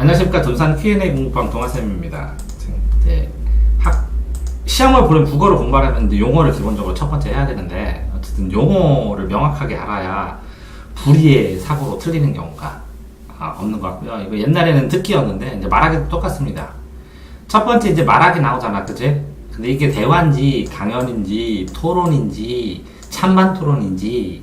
안녕하십니까. 돈산 Q&A 공부방 동아쌤입니다. 이제 시험을 보려면 국어를 공부하려면 용어를 기본적으로 첫 번째 해야 되는데, 어쨌든 용어를 명확하게 알아야 불의의 사고로 틀리는 경우가 없는 것 같고요. 이거 옛날에는 듣기였는데 이제 말하기도 똑같습니다. 첫 번째 이제 말하기 나오잖아, 그지? 근데 이게 대화인지 강연인지 토론인지 찬반 토론인지,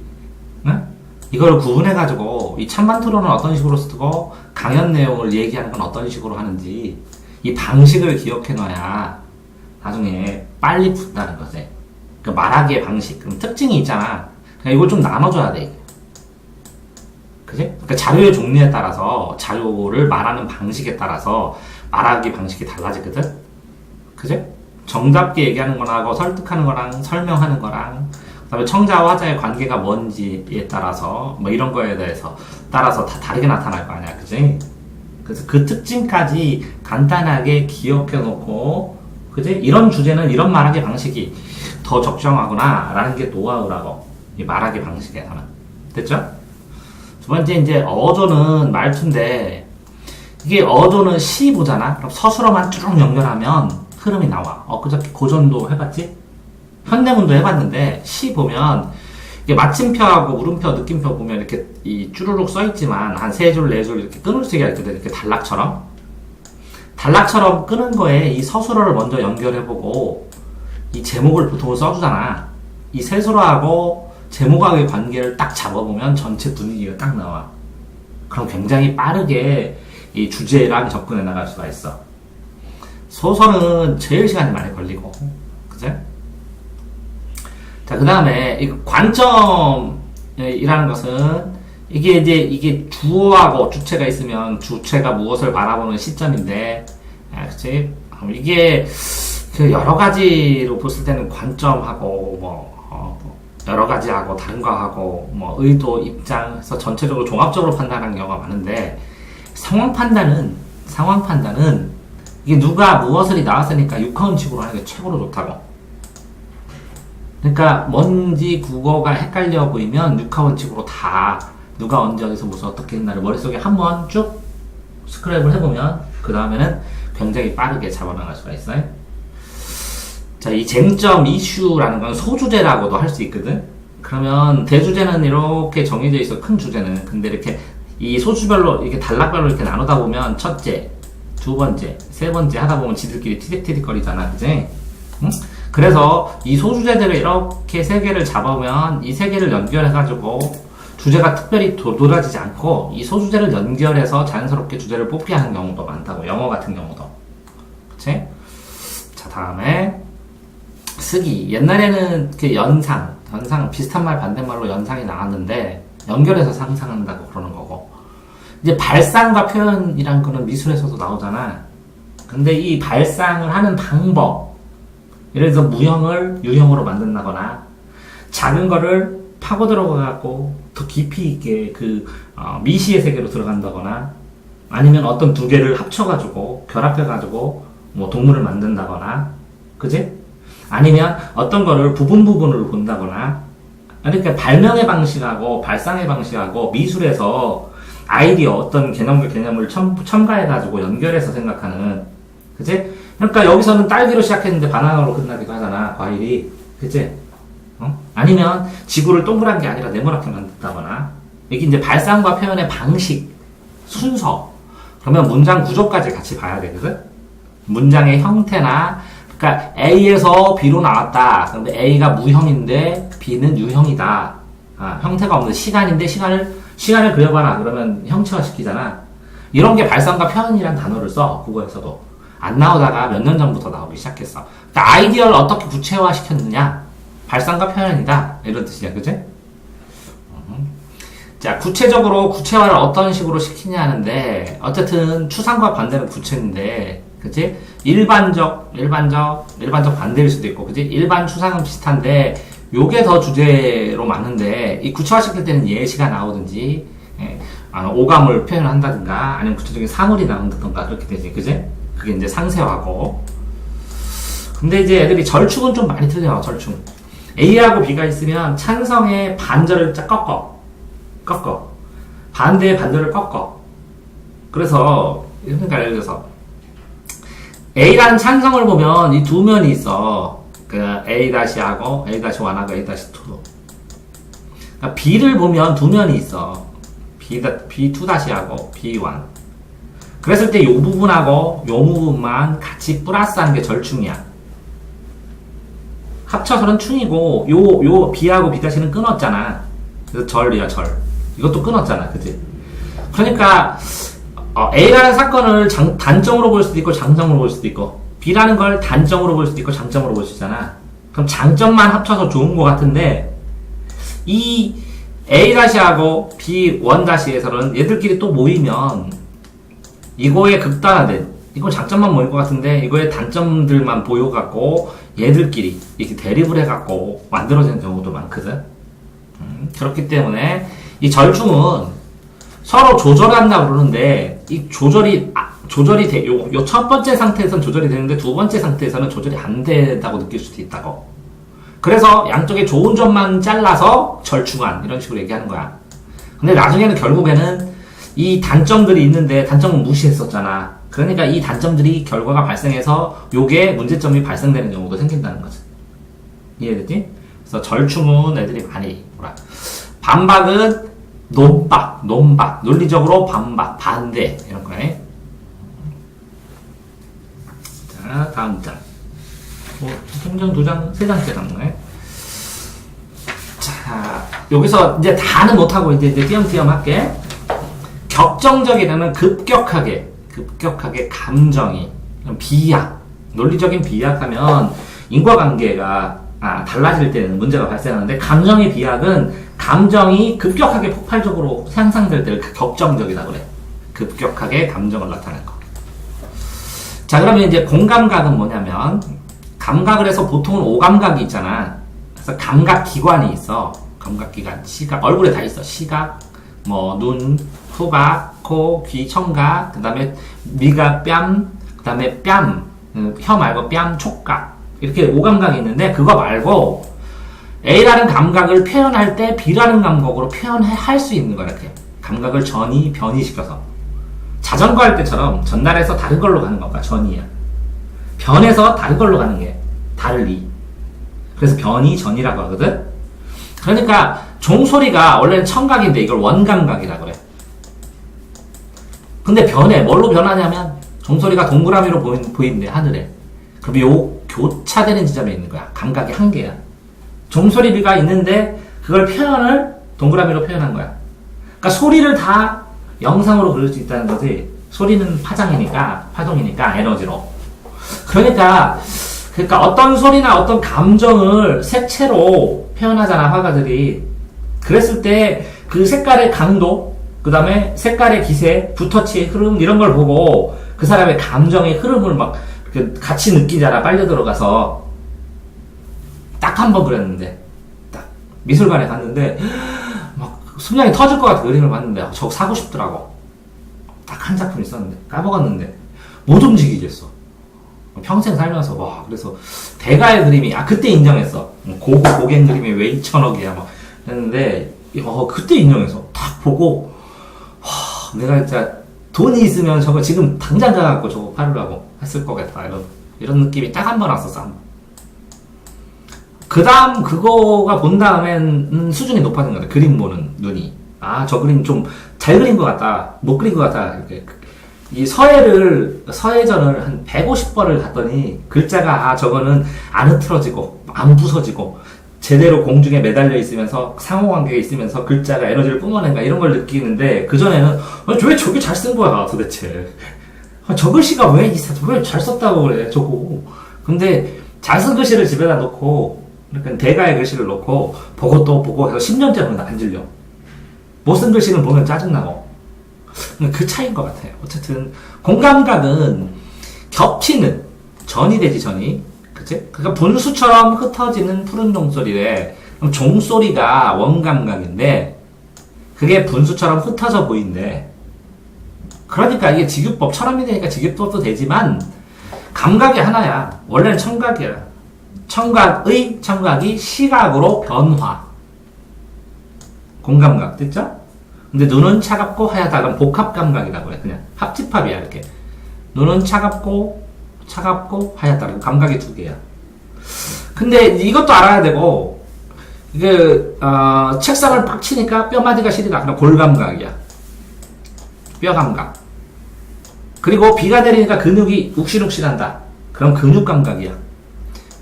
응? 이걸 구분해가지고 이 찬반 토론은 어떤 식으로 쓰고 강연 내용을 얘기하는 건 어떤 식으로 하는지 이 방식을 기억해놔야 나중에 빨리 푼다는 거지. 그러니까 말하기의 방식, 그럼 특징이 있잖아. 그러니까 이걸 좀 나눠줘야 돼. 그지? 그러니까 자료의 종류에 따라서 자료를 말하는 방식에 따라서 말하기 방식이 달라지거든. 그지? 정답게 얘기하는 거랑 설득하는 거랑 설명하는 거랑 그다음에 청자와 화자의 관계가 뭔지에 따라서 뭐 이런 거에 대해서 따라서 다 다르게 나타날 거 아니야, 그지? 그래서 그 특징까지 간단하게 기억해 놓고, 그지? 이런 주제는 이런 말하기 방식이 더 적정하구나 라는 게 노하우라고, 이 말하기 방식에서는. 됐죠? 두 번째 이제 어조는 말투인데, 이게 어조는 시 보잖아? 그럼 서술어만 쭉 연결하면 흐름이 나와. 그저께 고전도 해봤지? 현대문도 해봤는데, 시 보면, 이게 마침표하고 물음표, 느낌표 보면 이렇게 이 쭈루룩 써있지만, 한 세 줄, 네 줄 이렇게 끊을 수가 있거든. 이렇게 단락처럼. 단락처럼 끄는 거에 이 서술어를 먼저 연결해보고, 이 제목을 보통 써주잖아. 이 세술어하고 제목하고의 관계를 딱 잡아보면 전체 분위기가 딱 나와. 그럼 굉장히 빠르게 이 주제랑 접근해 나갈 수가 있어. 소설은 제일 시간이 많이 걸리고, 그제? 자, 그 다음에, 이 관점이라는 것은, 이게 주어하고 주체가 있으면 주체가 무엇을 바라보는 시점인데, 그치? 이게, 여러 가지로 봤을 때는 관점하고, 여러 가지하고, 다른 거하고, 의도, 입장, 해서 전체적으로 종합적으로 판단하는 경우가 많은데, 상황 판단은, 이게 누가 무엇을 나왔으니까 육하원칙으로 하는 게 최고로 좋다고. 그러니까 뭔지 국어가 헷갈려 보이면 육하원칙으로 다 누가 언제 어디서 무슨 어떻게 했나를 머릿속에 한번 쭉 스크랩을 해보면 그 다음에는 굉장히 빠르게 잡아나갈 수가 있어요. 자, 이 쟁점 이슈라는 건 소주제라고도 할 수 있거든. 그러면 대주제는 이렇게 정해져 있어, 큰 주제는. 근데 이렇게 이 소주별로 이렇게 단락별로 이렇게 나누다 보면 첫째, 두 번째, 세 번째 하다 보면 지들끼리 티득티득 거리잖아, 그지? 응? 그래서 이 소주제들을 이렇게 세 개를 잡으면 이 세 개를 연결해가지고 주제가 특별히 도드라지지 않고 이 소주제를 연결해서 자연스럽게 주제를 뽑게 하는 경우도 많다고. 영어 같은 경우도. 그치? 자, 다음에 쓰기. 옛날에는 그 연상 비슷한 말 반대말로 연상이 나왔는데 연결해서 상상한다고 그러는 거고. 이제 발상과 표현이란 거는 미술에서도 나오잖아. 근데 이 발상을 하는 방법, 예를 들어서 무형을 유형으로 만든다거나 작은 거를 파고 들어가고 더 깊이 있게 미시의 세계로 들어간다거나 아니면 어떤 두 개를 합쳐가지고 결합해가지고 동물을 만든다거나, 그지? 아니면 어떤 거를 부분으로 본다거나. 그러니까 발명의 방식하고 발상의 방식하고 미술에서 아이디어, 어떤 개념을 첨가해가지고 연결해서 생각하는, 그치? 그러니까 여기서는 딸기로 시작했는데 바나나로 끝나기도 하잖아, 과일이. 그치? 아니면 지구를 동그란 게 아니라 네모나게 만든다거나. 이게 이제 발상과 표현의 방식, 순서. 그러면 문장 구조까지 같이 봐야 되거든? 문장의 형태나, 그러니까 A에서 B로 나왔다. 근데 A가 무형인데 B는 유형이다. 형태가 없는 시간인데 시간을 그려봐라. 그러면 형체화 시키잖아. 이런 게 발상과 표현이란 단어를 써, 국어에서도. 안 나오다가 몇 년 전부터 나오기 시작했어. 그러니까 아이디어를 어떻게 구체화 시켰느냐? 발상과 표현이다. 이런 뜻이야, 그치? 자, 구체적으로 구체화를 어떤 식으로 시키냐 하는데, 어쨌든 추상과 반대는 구체인데, 그치? 일반적 반대일 수도 있고, 그치? 일반 추상은 비슷한데, 요게 더 주제로 많은데, 이 구체화시킬 때는 예시가 나오든지, 오감을 표현한다든가, 아니면 구체적인 사물이 나온다든가, 그렇게 되지, 그치? 그게 이제 상세화고. 근데 이제 애들이 절충은 좀 많이 틀려, 절충. A하고 B가 있으면 찬성의 반절을 쫙 꺾어. 반대의 반절을 꺾어. 그래서 그러니까 예를 들어서 A라는 찬성을 보면 이 두 면이 있어. 그 A-하고 A-1하고 A-2. 그러니까 B를 보면 두 면이 있어. B2-하고 B1. 그랬을 때 이 부분하고 이 부분만 같이 플러스하는 게 절충이야. 합쳐서는 충이고 요 B하고 B-는 끊었잖아. 그래서 절이야 절. 이것도 끊었잖아, 그치? 그러니까 A라는 사건을 단점으로 볼 수도 있고 장점으로 볼 수도 있고 B라는 걸 단점으로 볼 수도 있고 장점으로 볼 수 있잖아. 그럼 장점만 합쳐서 좋은 것 같은데 이 A-하고 B1-에서는 얘들끼리 또 모이면 이거의 극단화된 이건 장점만 모일 것 같은데 이거의 단점들만 보여갖고 얘들끼리 이렇게 대립을 해갖고 만들어지는 경우도 많거든. 그렇기 때문에 이 절충은 서로 조절한다 그러는데 이 조절이 요 첫 번째 상태에서는 조절이 되는데 두 번째 상태에서는 조절이 안 된다고 느낄 수도 있다고. 그래서 양쪽에 좋은 점만 잘라서 절충한 이런 식으로 얘기하는 거야. 근데 나중에는 결국에는 이 단점들이 있는데 단점은 무시했었잖아. 그러니까 이 단점들이 결과가 발생해서 요게 문제점이 발생되는 경우도 생긴다는 거지. 이해됐지? 그래서 절충은 애들이 많이 뭐라. 반박은 논박, 논리적으로 반박, 반대 이런 거네. 자, 다음 장. 통장 2장, 3장째 남네. 자, 여기서 이제 다는 못하고 이제 띄엄띄엄 할게. 격정적이라는 급격하게 감정이 비약, 논리적인 비약하면 인과관계가 달라질 때는 문제가 발생하는데 감정의 비약은 감정이 급격하게 폭발적으로 향상될 때를 격정적이라고 그래. 급격하게 감정을 나타내는 거. 자, 그러면 이제 공감각은 뭐냐면 감각을 해서 보통은 오감각이 있잖아. 그래서 감각기관이 있어. 감각기관, 시각, 얼굴에 다 있어. 시각, 눈, 후각, 코, 귀, 청각, 그 다음에 미각, 뺨, 그 다음에 뺨, 혀 말고 뺨, 촉각. 이렇게 오감각이 있는데 그거 말고 A라는 감각을 표현할 때 B라는 감각으로 표현할 수 있는 거야. 이렇게 감각을 변이시켜서 자전거 할 때처럼 전달해서 다른 걸로 가는 거가 전이야. 변해서 다른 걸로 가는 게 달리. 그래서 변이 전이라고 하거든. 그러니까 종소리가 원래는 청각인데 이걸 원감각이라고 그래. 근데 변해. 뭘로 변하냐면 종소리가 동그라미로 보이는데 하늘에. 그럼 요 교차되는 지점에 있는 거야. 감각의 한계야. 종소리가 있는데 그걸 표현을 동그라미로 표현한 거야. 그러니까 소리를 다 영상으로 그릴 수 있다는 거지. 소리는 파동이니까 에너지로. 그러니까 어떤 소리나 어떤 감정을 색채로 표현하잖아, 화가들이. 그랬을 때 그 색깔의 강도, 그 다음에 색깔의 기세, 붓터치의 흐름, 이런 걸 보고 그 사람의 감정의 흐름을 막 같이 느끼잖아, 빨려 들어가서. 딱 한 번 그랬는데, 딱 미술관에 갔는데, 막 심장이 터질 것 같은 그림을 봤는데, 저거 사고 싶더라고. 딱 한 작품 있었는데, 까먹었는데, 못 움직이겠어. 평생 살면서, 와, 그래서, 대가의 그림이, 그때 인정했어. 고갱 그림이 왜 2,000억이야, 막. 했는데, 그때 인정해서, 딱 보고, 와, 내가 진짜, 돈이 있으면 저거 지금 당장 가갖고 저거 팔으려고 했을 거겠다. 이런 느낌이 딱 한 번 왔었어, 한 번. 그 다음, 그거가 본 다음엔 수준이 높아진 것 같아. 그림 보는 눈이. 저 그림 좀 잘 그린 것 같다. 못 그린 것 같다. 이렇게. 이 서예전을 한 150번을 갔더니 글자가 저거는 안 흐트러지고 안 부서지고 제대로 공중에 매달려 있으면서 상호관계가 있으면서 글자가 에너지를 뿜어낸다 이런 걸 느끼는데 그전에는 왜 저게 잘 쓴 거야 도대체. 저 글씨가 왜 잘 썼다고 그래 저거. 근데 잘 쓴 글씨를 집에다 놓고 그러니까 대가의 글씨를 놓고 보고 또 보고 해서 10년째는 안 질려. 못 쓴 글씨는 보면 짜증나고. 그 차이인 것 같아요. 어쨌든 공감각은 겹치는 전이 되지 전이. 그치? 그러니까 분수처럼 흩어지는 푸른 종소리래. 그럼 종소리가 원감각인데 그게 분수처럼 흩어져 보인대. 그러니까 이게 직유법 철험이 되니까 직유법도 되지만 감각이 하나야. 원래는 청각이야. 청각이 시각으로 변화. 공감각 됐죠? 근데 눈은 차갑고 하얗다. 그럼 복합 감각이라고 해. 그냥 합집합이야, 이렇게. 눈은 차갑고 하얗다. 그럼 감각이 두 개야. 근데 이것도 알아야 되고, 이게, 책상을 팍 치니까 뼈마디가 시리다. 그럼 골감각이야. 뼈 감각. 그리고 비가 내리니까 근육이 욱신욱신한다. 그럼 근육 감각이야.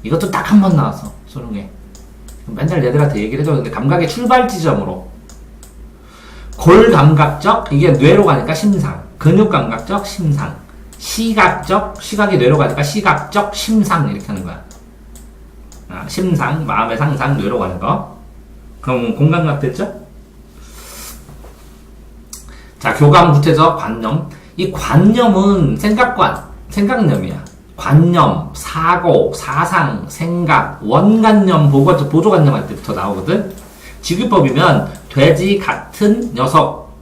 이것도 딱 한 번 나왔어, 수능에. 맨날 얘들한테 얘기를 해줘. 근데 감각의 출발 지점으로. 골감각적, 이게 뇌로 가니까 심상. 근육감각적, 심상. 시각적, 시각이 뇌로 가니까 시각적, 심상. 이렇게 하는 거야. 심상, 마음의 상상, 뇌로 가는 거. 그럼 공감각 됐죠? 자, 교감, 구체적, 관념. 이 관념은 생각념이야. 관념, 사고, 사상, 생각, 원관념, 보조관념 할 때부터 나오거든? 지규법이면 돼지 같은 녀석.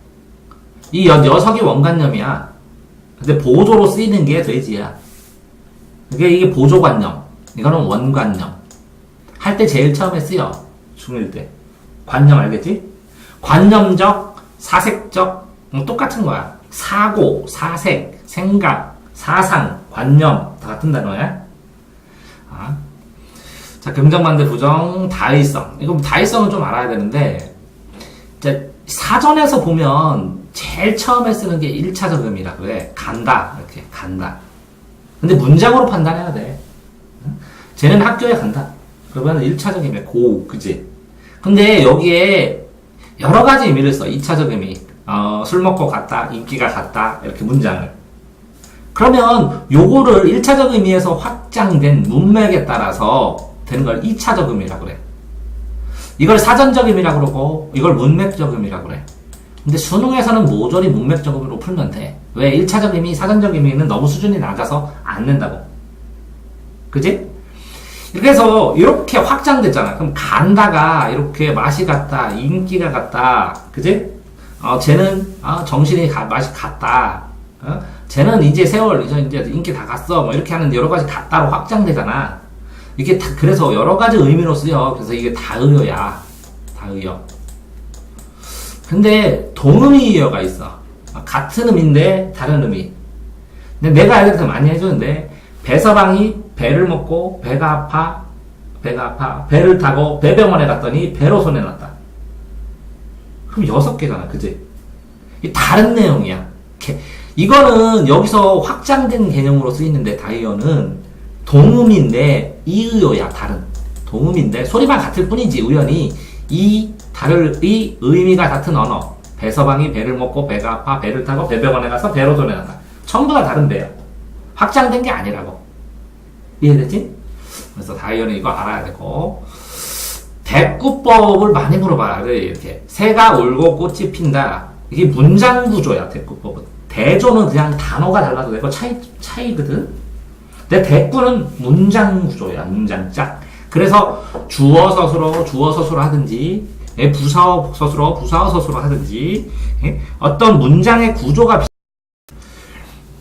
이 녀석이 원관념이야. 근데 보조로 쓰이는 게 돼지야. 이게 보조관념. 이거는 원관념. 할 때 제일 처음에 쓰여. 중1 때. 관념 알겠지? 관념적, 사색적, 똑같은 거야. 사고, 사색, 생각, 사상, 관념 다 같은 단어야. 자, 긍정반대 부정, 다의성. 이거 다의성은 좀 알아야 되는데, 이제 사전에서 보면 제일 처음에 쓰는 게 1차적 의미라 그래. 간다. 이렇게 간다. 근데 문장으로 판단해야 돼. 쟤는 학교에 간다. 그러면 1차적 의미 그지? 근데 여기에 여러 가지 의미를 써. 2차적 의미. 술 먹고 갔다, 인기가 갔다, 이렇게 문장을. 그러면 요거를 1차적 의미에서 확장된 문맥에 따라서 되는 걸 2차적 의미라고 그래. 이걸 사전적 의미라고 그러고, 이걸 문맥적 의미라고 그래. 근데 수능에서는 모조리 문맥적 의미로 풀면 돼. 왜? 1차적 의미, 사전적 의미는 너무 수준이 낮아서 안 된다고. 그지? 그래서 이렇게 확장됐잖아. 그럼 간다가 이렇게 맛이 갔다, 인기가 갔다, 그지? 쟤는 정신이 맛이 갔다. 쟤는 이제 세월, 이제 인기 다 갔어. 뭐 이렇게 하는 여러 가지 갔다로 확장되잖아. 이게 그래서 여러 가지 의미로 쓰여. 그래서 이게 다의어야. 다의어. 근데 동의어가 있어. 같은 의미인데 다른 의미. 근데 내가 알려서 많이 해주는데, 배서방이 배를 먹고 배가 아파. 배를 타고 배병원에 갔더니 배로 손에 났다. 그럼 6개잖아. 그지? 이 다른 내용이야. 이거는 여기서 확장된 개념으로 쓰이는데, 다이어는 동음인데 이의어야. 다른 동음인데 소리만 같을 뿐이지 우연히 이 의미가 같은 언어. 배서방이 배를 먹고 배가 아파 배를 타고 배병원에 가서 배로 손에 났다. 전부 다 다른 배야. 확장된 게 아니라고. 이해되지? 그래서 다이어는 이거 알아야 되고, 대꾸법을 많이 물어봐야 돼. 이렇게 새가 울고 꽃이 핀다. 이게 문장 구조야. 대꾸법은. 대조는 그냥 단어가 달라도 되고 차이거든. 근데 대꾸는 문장 구조야. 문장 짝. 그래서 주어 서술어 하든지, 부사어 서술어 하든지, 어떤 문장의 구조가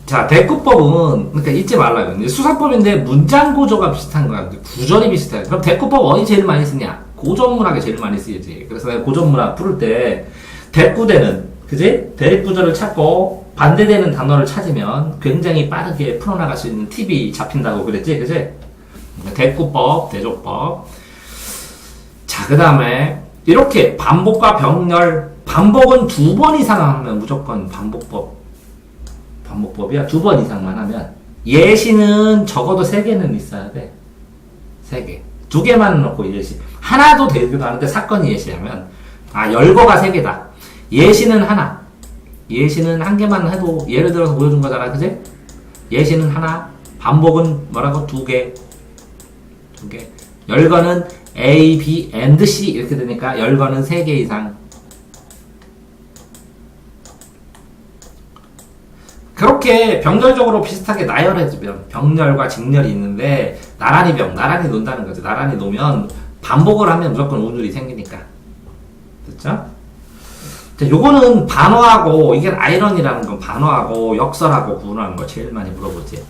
자, 대꾸법은, 그러니까 잊지 말라요. 이제 수사법인데 문장 구조가 비슷한 거야. 구절이 비슷해. 그럼 대꾸법 어디 제일 많이 쓰냐? 고전문학에 제일 많이 쓰이지. 그래서 내가 고전문학 풀을 때, 대꾸되는, 그지? 대립구조를 찾고, 반대되는 단어를 찾으면 굉장히 빠르게 풀어나갈 수 있는 팁이 잡힌다고 그랬지? 그지? 대꾸법, 대조법. 자, 그 다음에, 이렇게 반복과 병렬, 반복은 2번 이상 하면 무조건 반복법이야. 2번 이상만 하면. 예시는 적어도 3개는 있어야 돼. 3개. 2개만 넣고 예시. 하나도 되기도 하는데 사건이 예시하면, 열거가 3개다. 예시는 하나. 예시는 1개만 해도 예를 들어서 보여준 거잖아. 그지? 예시는 하나. 반복은 뭐라고? 2개. 2개. 열거는 A, B, and C 이렇게 되니까 열거는 3개 이상. 그렇게 병렬적으로 비슷하게 나열해주면 병렬과 직렬이 있는데 나란히 논다는 거죠. 나란히 놓으면 반복을 하면 무조건 운율이 생기니까. 됐죠? 자, 요거는 반어하고 이게 아이러니라는 건 반어하고 역설하고 구분하는 거 제일 많이 물어보지.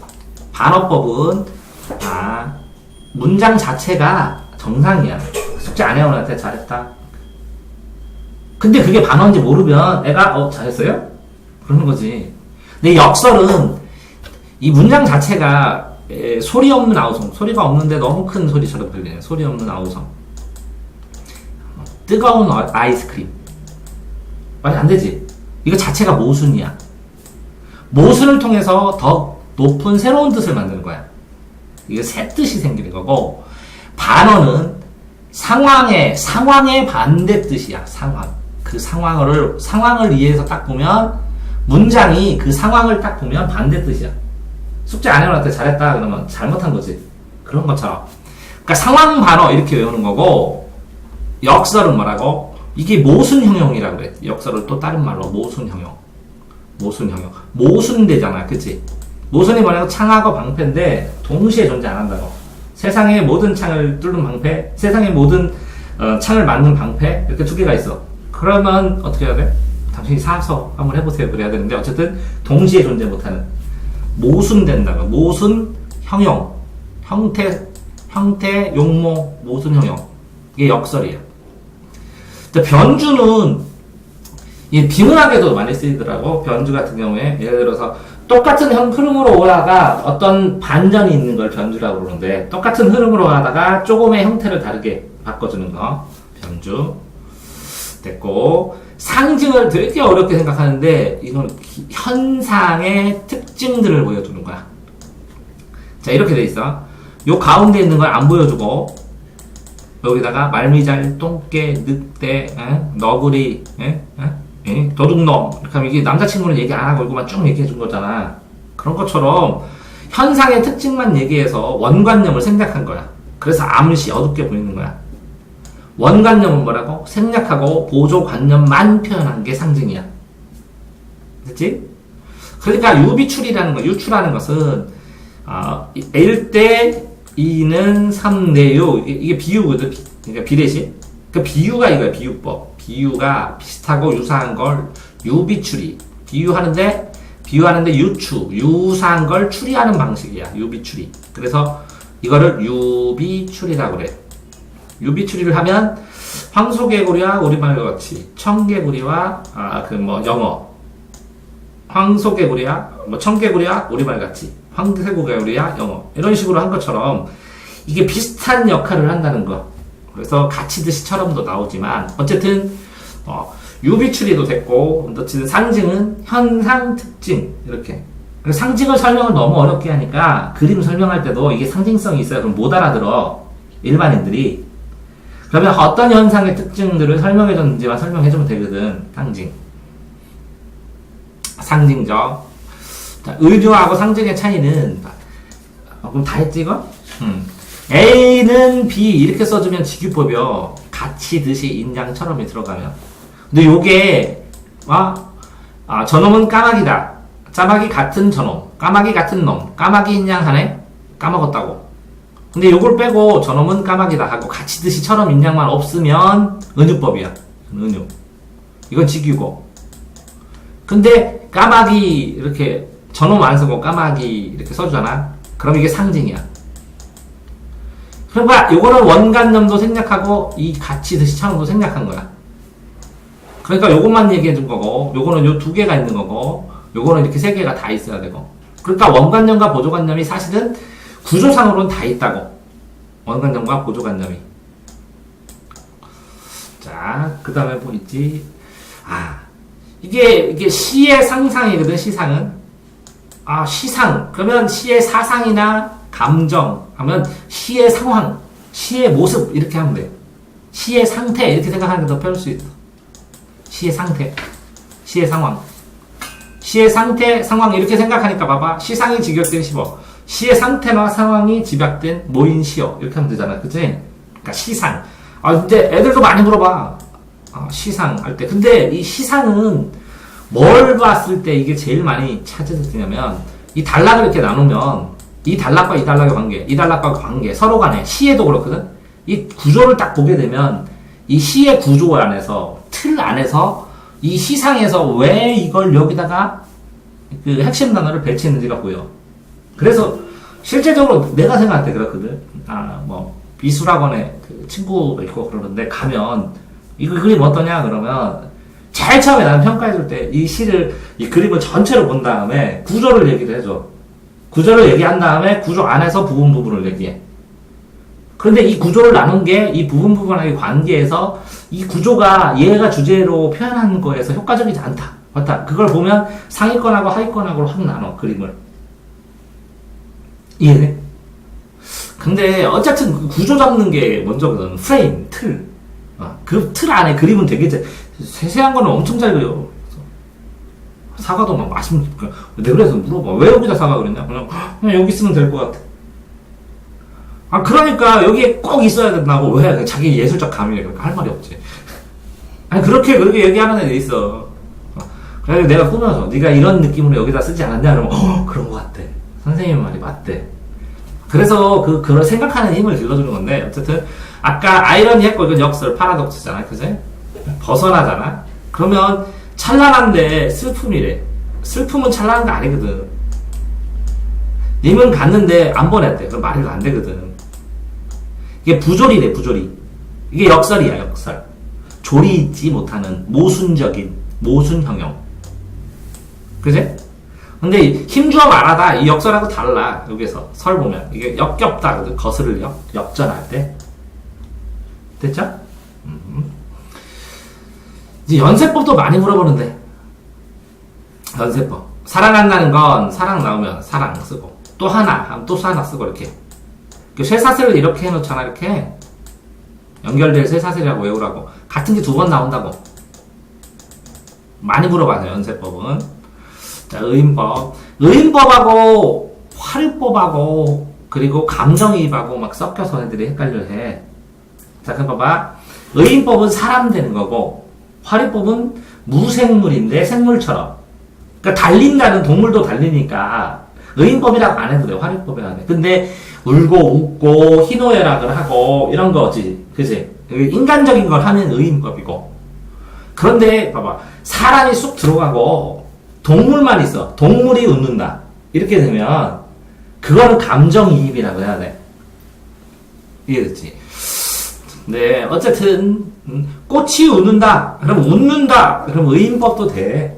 반어법은 문장 자체가 정상이야. 숙제 안 해오는데 잘했다. 근데 그게 반어인지 모르면 애가 잘했어요? 그러는 거지. 근데 역설은 이 문장 자체가 소리 없는 아우성, 소리가 없는데 너무 큰 소리처럼 들리네. 소리 없는 아우성. 뜨거운 아이스크림. 말이 안 되지. 이거 자체가 모순이야. 모순을 통해서 더 높은 새로운 뜻을 만드는 거야. 이게 새 뜻이 생기는 거고, 반어는 상황의 반대 뜻이야. 상황. 그 상황을 이해해서 딱 보면, 문장이 그 상황을 딱 보면 반대 뜻이야. 숙제 안 해놓을 때 잘했다 그러면 잘못한 거지. 그런 것처럼. 그러니까 상황 반어 이렇게 외우는 거고, 역설은 뭐라고? 이게 모순형용이라고 그래. 역설을 또 다른 말로 모순형용. 모순되잖아. 그치? 모순이 뭐냐고 창하고 방패인데 동시에 존재 안 한다고. 세상의 모든 창을 뚫는 방패, 세상의 모든 창을 막는 방패, 이렇게 두 개가 있어. 그러면 어떻게 해야 돼? 당신이 사서 한번 해보세요. 그래야 되는데 어쨌든 동시에 존재 못하는. 모순된다고. 모순, 형용. 형태, 용모, 모순, 형용. 이게 역설이야. 변주는 비문학에도 많이 쓰이더라고. 변주 같은 경우에 예를 들어서 똑같은 흐름으로 오다가 어떤 반전이 있는 걸 변주라고 그러는데, 똑같은 흐름으로 가다가 조금의 형태를 다르게 바꿔주는 거 변주 됐고, 상징을 되게 어렵게 생각하는데 이건 현상의 특징들을 보여주는 거야. 자, 이렇게 돼 있어. 요 가운데 있는 걸 안 보여주고 여기다가 말미잘, 똥개, 늑대, 너구리, 도둑놈 이렇게 하면 이게 남자친구는 얘기 안 하고 이거만 쭉 얘기해 준 거잖아. 그런 것처럼 현상의 특징만 얘기해서 원관념을 생략한 거야. 그래서 암시, 어둡게 보이는 거야. 원관념은 뭐라고? 생략하고 보조관념만 표현한 게 상징이야. 됐지? 그러니까 유출하는 것은 일 때 이는 3내요. 이게 비유거든. 그러니까 비례시. 그 비유가 이거야. 비유법. 비유가 비슷하고 유사한 걸 유비추리. 비유하는데 유사한 걸 추리하는 방식이야. 유비추리. 그래서 이거를 유비추리라고 그래. 유비추리를 하면 황소개구리와 우리말과 같이 청개구리와 영어 황소개구리와 청개구리와 우리말 같이 황소개구리와 영어 이런 식으로 한 것처럼 이게 비슷한 역할을 한다는 거. 그래서 가치듯이처럼도 나오지만 어쨌든 유비추리도 됐고, 어쨌든 상징은 현상 특징 이렇게. 상징을 설명을 너무 어렵게 하니까 그림 설명할 때도 이게 상징성이 있어요. 그럼 못 알아들어 일반인들이. 그러면 어떤 현상의 특징들을 설명해줬는지만 설명해주면 되거든. 상징적. 자, 의류하고 상징의 차이는 그럼 다 했지 이거? A는 B 이렇게 써주면 직유법이요. 가치듯이 인장처럼이 들어가면. 근데 요게 저놈은 까마귀다. 까마귀 같은 저놈. 까마귀 같은 놈. 까마귀 인양하네? 까먹었다고. 근데 요걸 빼고 저놈은 까마귀다 하고 가치듯이처럼 인양만 없으면 은유법이야. 은유. 이건 직유고. 근데 까마귀 이렇게 저놈 안 쓰고 까마귀 이렇게 써주잖아. 그럼 이게 상징이야. 그러니까 요거는 원관념도 생략하고 이 가치듯이처럼도 생략한 거야. 그러니까 요것만 얘기해 준 거고, 요거는 요 두 개가 있는 거고, 요거는 이렇게 세 개가 다 있어야 되고. 그러니까 원관념과 보조관념이 사실은 구조상으로는 다 있다고. 원관념과 보조관념이. 자, 그 다음에 뭐 있지? 이게 시의 상상이거든, 시상은. 시상. 그러면 시의 사상이나 감정, 하면 시의 상황, 시의 모습, 이렇게 하면 돼. 시의 상태, 이렇게 생각하는 게 더 편할 수 있어. 시의 상태, 시의 상황. 시의 상태, 상황, 이렇게 생각하니까 봐봐. 시상이 직역된 시법. 시의 상태나 상황이 집약된 모인 시어. 이렇게 하면 되잖아. 그치? 그러니까 시상. 근데 애들도 많이 물어봐. 시상 할 때. 근데 이 시상은 뭘 봤을 때 이게 제일 많이 찾아지냐면, 이 단락을 이렇게 나누면, 이 단락과 이 단락의 관계, 이 단락과 관계, 서로 간에, 시에도 그렇거든? 이 구조를 딱 보게 되면, 이 시의 구조 안에서, 틀 안에서, 이 시상에서 왜 이걸 여기다가 그 핵심 단어를 배치했는지가 보여. 그래서 실제적으로 내가 생각할 때 그렇거든. 미술학원에 그 친구가 있고 그러는데 가면 이거 그림 어떠냐 그러면 제일 처음에 나는 평가해줄 때 이 시를, 이 그림을 전체로 본 다음에 구조를 얘기를 해줘. 구조를 얘기한 다음에 구조 안에서 부분 부분을 얘기해. 그런데 이 구조를 나눈 게 이 부분 부분의 관계에서 이 구조가 얘가 주제로 표현하는 거에서 효과적이지 않다. 맞다. 그걸 보면 상위권하고 하위권하고 확 나눠, 그림을. 이해돼? 근데 어쨌든 그 구조 잡는 게 먼저거든. 프레임, 틀. 그 틀 안에 그림은 되게 세세한 거는 엄청 잘 그려. 사과도 막 맛있는, 내가 그래서 물어봐. 왜 여기다 사과 그랬냐? 그냥 여기 쓰면 될 것 같아. 그러니까 여기에 꼭 있어야 된다고. 왜? 자기 예술적 감이래. 그러니까 할 말이 없지. 아니, 그렇게 얘기하는 애들 있어. 그래서 내가 꾸며서, 네가 이런 느낌으로 여기다 쓰지 않았냐? 그러면, 그런 것 같대. 선생님 말이 맞대. 그래서 그걸 생각하는 힘을 길러주는 건데, 어쨌든, 아까 아이러니 했고, 이건 역설, 파라독스잖아. 그지? 벗어나잖아? 그러면, 찬란한데 슬픔이래. 슬픔은 찬란한 거 아니거든. 님은 갔는데 안 보냈대. 그럼 말이 안 되거든. 이게 부조리래, 부조리. 이게 역설이야, 역설. 조리 있지 못하는 모순적인, 모순형용. 그지? 근데 힘주어 말하다, 이 역설하고 달라. 여기서 설 보면. 이게 역겹다. 거스를 역전할 때. 됐죠? 이제 연세법도 많이 물어보는데. 연세법. 사랑한다는 건 사랑 나오면 사랑 쓰고. 또 하나 쓰고, 이렇게. 쇠사슬을 이렇게 해놓잖아, 이렇게. 연결될 쇠사슬이라고 외우라고. 같은 게 2번 나온다고. 많이 물어봐요, 연세법은. 자, 의인법. 의인법하고, 화류법하고, 그리고 감정이입하고 막 섞여서 애들이 헷갈려 해. 자, 그럼 봐봐. 의인법은 사람 되는 거고, 화류법은 무생물인데 생물처럼. 그러니까 달린다는 동물도 달리니까, 의인법이라고 안 해도 돼. 화류법이라고 안 해. 근데, 울고, 웃고, 희노애락을 하고, 이런 거지. 그치? 인간적인 걸 하면 의인법이고. 그런데, 봐봐. 사람이 쑥 들어가고, 동물만 있어. 동물이 웃는다. 이렇게 되면, 그거는 감정이입이라고 해야 돼. 이해됐지? 네, 어쨌든, 꽃이 웃는다. 그럼 웃는다. 그럼 의인법도 돼.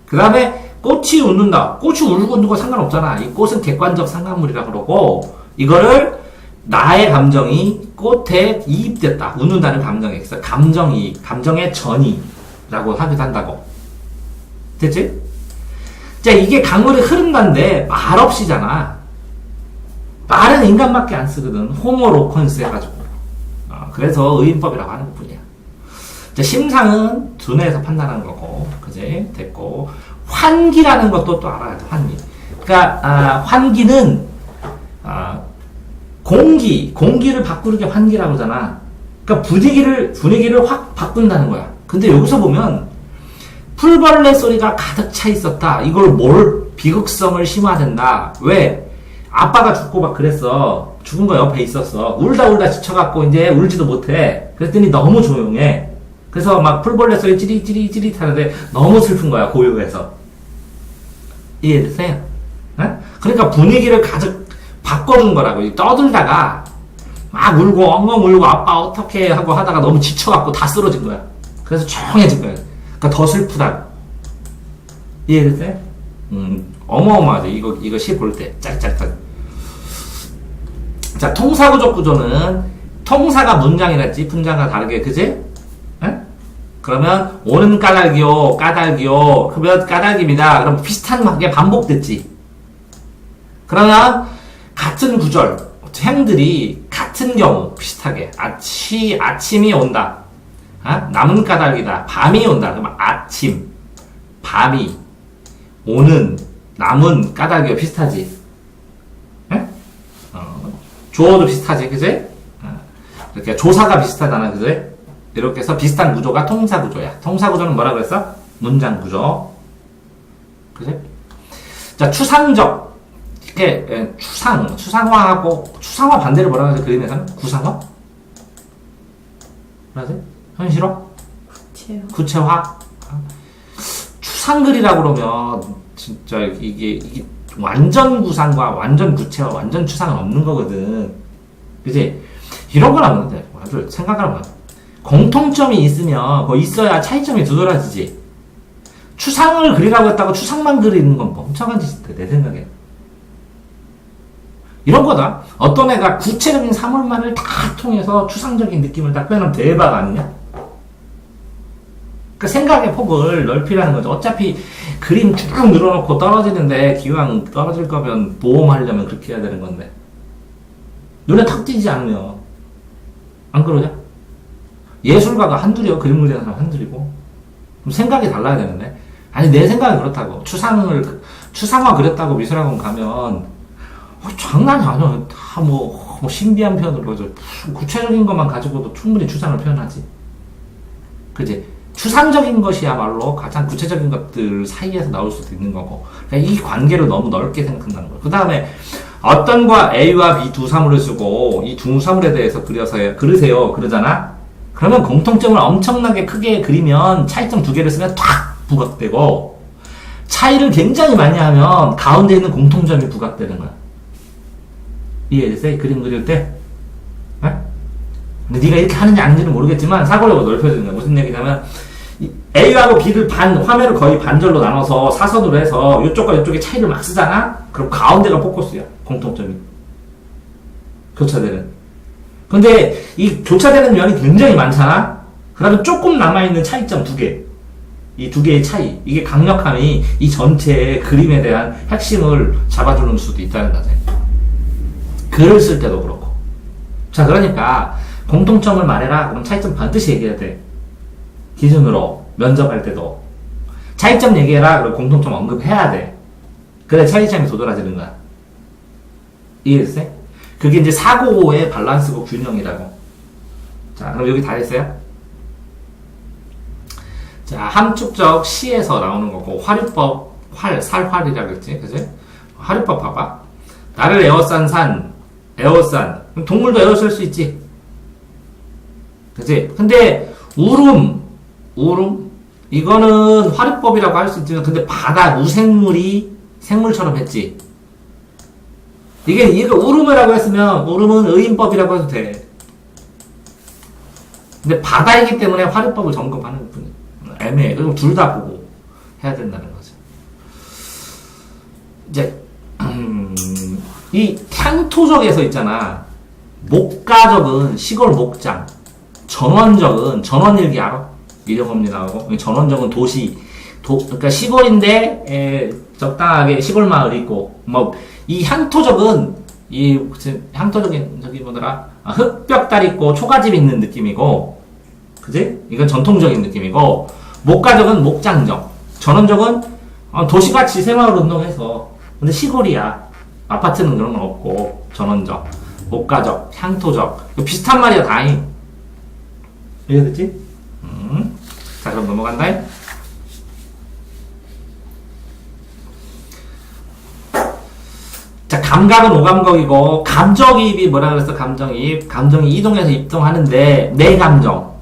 그 다음에, 꽃이 웃는다. 꽃이 울고 웃는 거 상관없잖아. 이 꽃은 객관적 상관물이라 그러고, 이거를 나의 감정이 꽃에 이입됐다. 웃는다는 감정에. 그래서 감정이입, 감정의 전이라고 하기도 한다고. 됐지? 자, 이게 강물이 흐른다는데 말 없이잖아. 말은 인간밖에 안 쓰거든. 호모로컨스 해가지고. 그래서 의인법이라고 하는 것 뿐이야. 자, 심상은 두뇌에서 판단하는 거고, 그지? 됐고. 환기라는 것도 또 알아야 돼, 환기. 그러니까, 환기는, 공기를 바꾸는 게 환기라고 그러잖아. 그러니까 분위기를 확 바꾼다는 거야. 근데 여기서 보면, 풀벌레 소리가 가득 차 있었다. 이걸 비극성을 심화된다. 왜? 아빠가 죽고 막 그랬어. 죽은 거 옆에 있었어. 울다 지쳐갖고 이제 울지도 못해. 그랬더니 너무 조용해. 그래서 막 풀벌레 소리 찌릿 하는데 너무 슬픈 거야, 고요해서. 이해되세요? 네? 그러니까 분위기를 가득 바꿔준 거라고. 떠들다가 막 울고 엉엉 울고 아빠 어떻게 하고 하다가 너무 지쳐갖고 다 쓰러진 거야. 그래서 조용해진 거야. 그러니까 더 슬프다. 이해되세요? 어마어마하죠. 이거 시 볼 때 짜릿짜릿하게. 자, 통사구적 구조는 통사가 문장이랬지 분장과 다르게, 그지? 에? 그러면 오는 까닭이요, 그러면 까닭입니다. 그럼 비슷한 게 반복됐지. 그러면 같은 구절, 행들이 같은 경우 비슷하게 아침이 온다. 남은 까닭이다. 밤이 온다. 그러면 아침, 밤이, 오는, 남은 까닭이요. 비슷하지. 주어도 비슷하지, 그지? 이렇게 조사가 비슷하잖아, 그지? 이렇게 해서 비슷한 구조가 통사 구조야. 통사 구조는 뭐라 그랬어? 문장 구조. 그지? 자, 추상적. 이렇게, 추상화 반대를 뭐라 그러지? 그림에서는? 구상화? 뭐라지? 현실화? 구체화? 추상글이라고 그러면, 진짜, 이게, 완전 구상과 완전 구체와 완전 추상은 없는 거거든. 그지? 이런 걸 하면 돼. 생각을 하면 돼. 공통점이 있으면 그 있어야 차이점이 두드러지지. 추상을 그리라고 했다고 추상만 그리는 건 멍청한 짓인데 내 생각에. 이런 거다. 어떤 애가 구체적인 사물만을 다 통해서 추상적인 느낌을 다 표현하면 대박 아니냐? 그 생각의 폭을 넓히라는 거죠. 어차피 그림 쭉 늘어놓고 떨어지는데 기왕 떨어질 거면 보험하려면 그렇게 해야 되는 건데. 눈에 탁 띄지 않으면 안 그러냐? 예술가가 한둘이요. 그림 그리는 사람 한둘이고. 그럼 생각이 달라야 되는데. 아니 내 생각은 그렇다고. 추상화 그렸다고 미술학원 가면 장난이 아니야. 다 뭐 신비한 표현으로 그죠. 구체적인 것만 가지고도 충분히 추상을 표현하지. 그지? 추상적인 것이야말로 가장 구체적인 것들 사이에서 나올 수도 있는 거고. 그러니까 이 관계를 너무 넓게 생각한다는 거예요. 그 다음에 어떤 과 A와 B 두 사물을 쓰고 이 두 사물에 대해서 그리세요. 그러잖아? 그러면 공통점을 엄청나게 크게 그리면 차이점 두 개를 쓰면 탁 부각되고 차이를 굉장히 많이 하면 가운데 있는 공통점이 부각되는 거야. 이해됐어요? 그림 그릴 때? 에? 근데 네가 이렇게 하는지 아닌지는 모르겠지만 사고력을 넓혀주는 거야. 무슨 얘기냐면 A하고 B를 화면을 거의 반절로 나눠서 사선으로 해서 이쪽과 이쪽의 차이를 막 쓰잖아? 그럼 가운데가 포커스야. 공통점이. 교차되는. 근데 이 교차되는 면이 굉장히 많잖아? 그러면 조금 남아있는 차이점 두 개. 이 두 개의 차이. 이게 강력함이 이 전체의 그림에 대한 핵심을 잡아주는 수도 있다는 거지. 글을 쓸 때도 그렇고. 자, 그러니까 공통점을 말해라. 그럼 차이점 반드시 얘기해야 돼. 기준으로 면접할 때도 차이점 얘기해라. 그럼 공통점 언급해야 돼. 그래 차이점이 도드라지는 거야. 이해됐어요? 그게 이제 사고의 밸런스고 균형이라고. 자, 그럼 여기 다 했어요? 자, 함축적 시에서 나오는 거고 화류법 살활이라고 했지, 그지? 화류법 봐봐. 나를 에워싼 산, 에워싼. 동물도 에워쓸 수 있지. 그치? 근데, 울음. 이거는 화류법이라고 할 수 있지만, 근데 바다, 무생물이 생물처럼 했지. 이거 울음이라고 했으면, 울음은 의인법이라고 해도 돼. 근데 바다이기 때문에 화류법을 점검하는 뿐이야. 애매해. 그리고 둘 다 보고 해야 된다는 거죠. 이제, 이 향토적에서 있잖아. 목가적은 시골 목장, 전원적은 전원일기 알아? 이력업리 나오고 전원적은 그러니까 시골인데 적당하게 시골 마을이 있고 뭐 이 향토적은 향토적인 저기 뭐더라? 흙벽달 있고 초가집 있는 느낌이고, 그지? 이건 전통적인 느낌이고 목가적은 목장적, 전원적은 도시같이 새마을 운동해서 근데 시골이야. 아파트는 그런 건 없고 전원적, 목가적, 향토적 비슷한 말이야 다잉. 이해됐지? 자 그럼 넘어간다. 자 감각은 오감각이고 감정이입이 뭐라 그랬어? 감정이입. 감정이 이동해서 입동하는데 내 감정,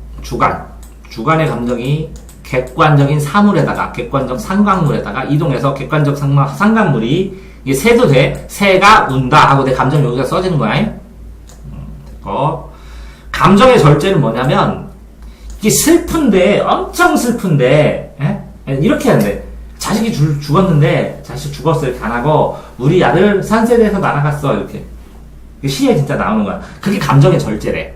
주관의 감정이 객관적인 사물에다가 객관적 상각물에다가 이동해서 객관적 상각물이 이게 새도 돼. 새가 운다 하고 내 감정이 여기가 써지는 거야. 됐고. 감정의 절제는 뭐냐면 이게 슬픈데 엄청 슬픈데 이렇게 하는데 자식이 죽었는데 자식 죽었어 이렇게 안 하고 우리 아들 산세대에서 날아갔어 이렇게. 시에 진짜 나오는 거야. 그게 감정의 절제래.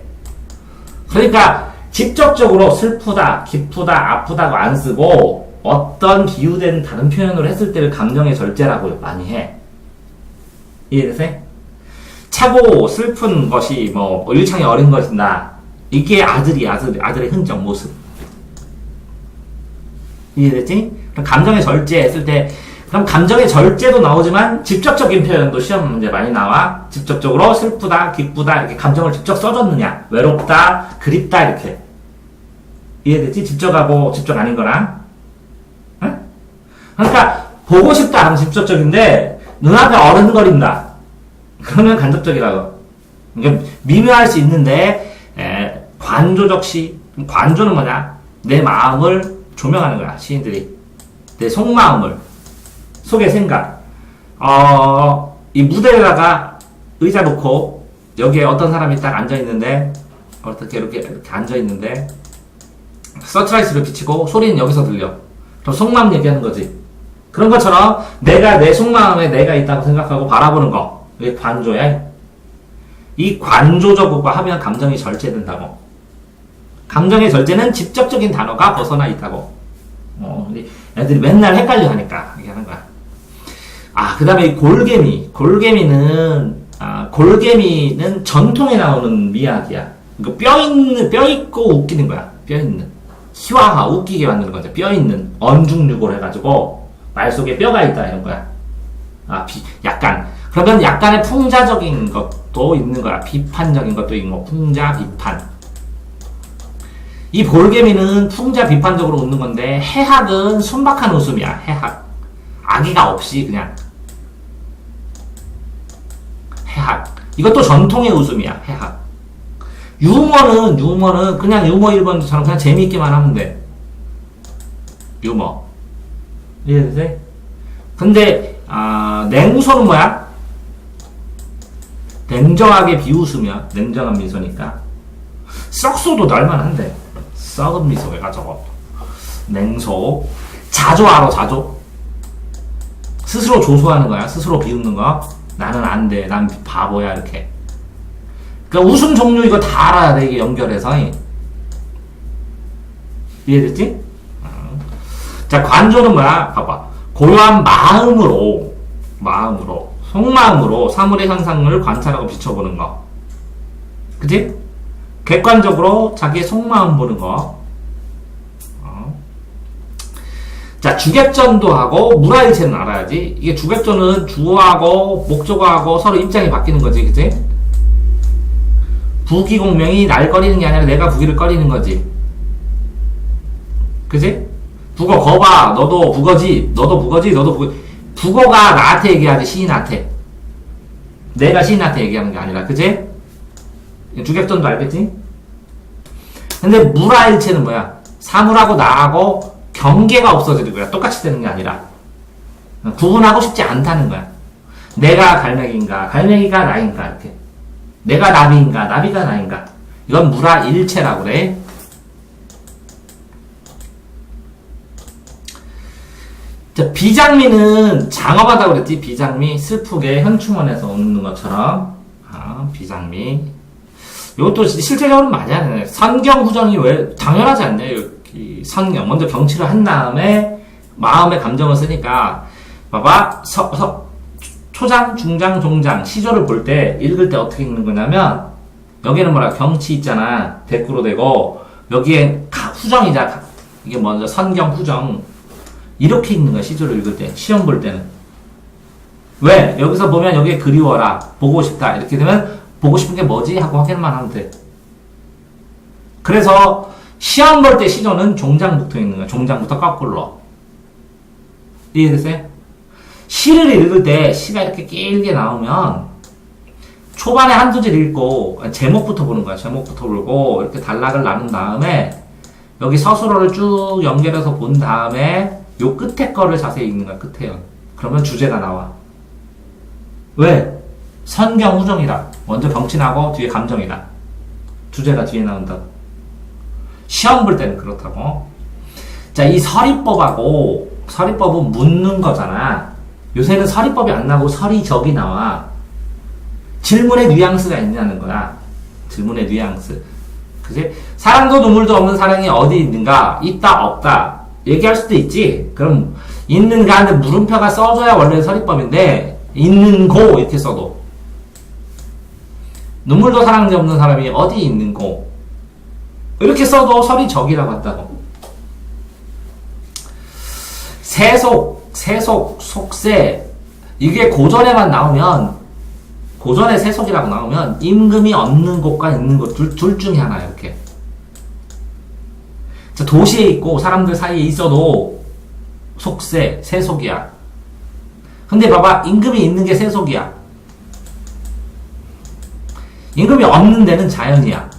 그러니까 직접적으로 슬프다, 기쁘다, 아프다고 안 쓰고 어떤 비유된 다른 표현으로 했을 때를 감정의 절제라고 많이 해. 이해되세요? 차고 슬픈 것이 일창이 어린 것이다. 이게 아들의 흔적 모습. 이해됐지? 그럼 감정의 절제 했을 때 그럼 감정의 절제도 나오지만 직접적인 표현도 시험 문제 많이 나와. 직접적으로 슬프다, 기쁘다 이렇게 감정을 직접 써줬느냐, 외롭다, 그립다 이렇게. 이해됐지? 직접하고 직접 아닌 거랑. 응? 그러니까 보고 싶다 하면 직접적인데 눈앞에 어른거린다 그러면 간접적이라고. 그러니까 미묘할 수 있는데 관조적 시. 관조는 뭐냐? 내 마음을 조명하는 거야 시인들이. 내 속마음을, 속의 생각. 이 무대에다가 의자 놓고 여기에 어떤 사람이 딱 앉아있는데 어떻게 이렇게 앉아있는데, 서치라이트를 비치고 소리는 여기서 들려. 그럼 속마음 얘기하는 거지. 그런 것처럼 내가 내 속마음에 내가 있다고 생각하고 바라보는 거. 이게 관조야. 이 관조적으로 하면 감정이 절제된다고. 감정의 절제는 직접적인 단어가 벗어나 있다고. 애들이 맨날 헷갈려 하니까 이렇게 하는 거야. 그 다음에 이 골개미. 골개미는 전통에 나오는 미학이야. 이거 뼈 있고 웃기는 거야. 뼈 있는. 희화화, 웃기게 만드는 거죠. 뼈 있는. 언중유골 해가지고, 말 속에 뼈가 있다, 이런 거야. 약간. 그러면 약간의 풍자적인 것도 있는 거야. 비판적인 것도 있고, 풍자, 비판. 이 볼개미는 풍자, 비판적으로 웃는 건데, 해학은 순박한 웃음이야, 해학. 악의가 없이, 그냥. 해학. 이것도 전통의 웃음이야, 해학. 유머는 그냥 유머 1번처럼 그냥 재미있게만 하면 돼. 유머. 이해되세요? 근데, 냉소는 뭐야? 냉정하게 비웃으면, 냉정한 미소니까. 썩소도 날만한데. 썩은 미소 해가지고. 냉소. 자조하러, 자조. 스스로 조소하는 거야. 스스로 비웃는 거. 나는 안 돼. 난 바보야. 이렇게. 그러니까 웃음 종류 이거 다 알아야 돼. 이게 연결해서. 이해됐지? 자, 관조는 뭐야? 봐봐. 고요한 마음으로, 속마음으로 사물의 현상을 관찰하고 비춰보는 거. 그치? 객관적으로 자기의 속마음 보는 거. 자, 주객전도 하고, 물화일체는 알아야지. 이게 주객전은 주어하고, 목적어하고 서로 입장이 바뀌는 거지. 그치? 부기공명이 날 꺼리는 게 아니라 내가 부기를 꺼리는 거지. 그치? 북어, 거봐. 너도 북어지. 너도 북어지. 너도 북어. 북어가 나한테 얘기하지. 시인한테. 내가 시인한테 얘기하는 게 아니라. 그치? 주객전도 알겠지? 근데 물화일체는 뭐야? 사물하고 나하고 경계가 없어지는 거야. 똑같이 되는 게 아니라. 구분하고 싶지 않다는 거야. 내가 갈매기인가? 갈매기가 나인가? 이렇게. 내가 나비인가? 나비가 나인가? 이건 물화일체라고 그래. 자, 비장미는 장엄하다고 그랬지. 비장미. 슬프게 현충원에서 웃는 것처럼. 비장미. 이것도 실제적으로 많이 하네. 선경후정이 왜, 당연하지 않냐. 선경. 먼저 경치를 한 다음에 마음의 감정을 쓰니까. 봐봐. 초장, 중장, 종장. 시조를 볼 때, 읽을 때 어떻게 읽는 거냐면, 여기는 뭐라, 경치 있잖아. 대꾸로 되고, 여기에 후정이자, 이게 먼저 선경, 후정. 이렇게 읽는 거야, 시조를 읽을 때. 시험 볼 때는. 왜? 여기서 보면 여기에 그리워라. 보고 싶다. 이렇게 되면, 보고 싶은 게 뭐지? 하고 확인만 하면 돼. 그래서, 시험 볼 때 시조는 종장부터 읽는 거야. 종장부터 거꾸로. 이해됐어요? 시를 읽을 때 시가 이렇게 길게 나오면 초반에 한두 줄 읽고 제목부터 보는 거야. 제목부터 보고 이렇게 단락을 나눈 다음에 여기 서술어를 쭉 연결해서 본 다음에 요 끝에 거를 자세히 읽는 거야. 끝에요. 그러면 주제가 나와. 왜? 선경후정이다. 먼저 경치나고 뒤에 감정이다. 주제가 뒤에 나온다고. 시험 볼 때는 그렇다고. 자, 이 서리법은 묻는 거잖아. 요새는 서리법이 안 나고 서리적이 나와. 질문의 뉘앙스가 있냐는 거야. 질문의 뉘앙스. 그치? 사랑도 눈물도 없는 사랑이 어디 있는가? 있다, 없다. 얘기할 수도 있지. 그럼, 있는가 하는데 물음표가 써줘야 원래 서리법인데, 있는고, 이렇게 써도. 눈물도 사랑도 없는 사람이 어디 있는고. 이렇게 써도 서리적이라고 한다고. 세속, 이게 고전에만 나오면, 고전에 세속이라고 나오면, 임금이 없는 곳과 있는 곳, 둘 중에 하나, 이렇게. 자, 도시에 있고, 사람들 사이에 있어도, 세속이야. 근데 봐봐, 임금이 있는 게 세속이야. 임금이 없는 데는 자연이야.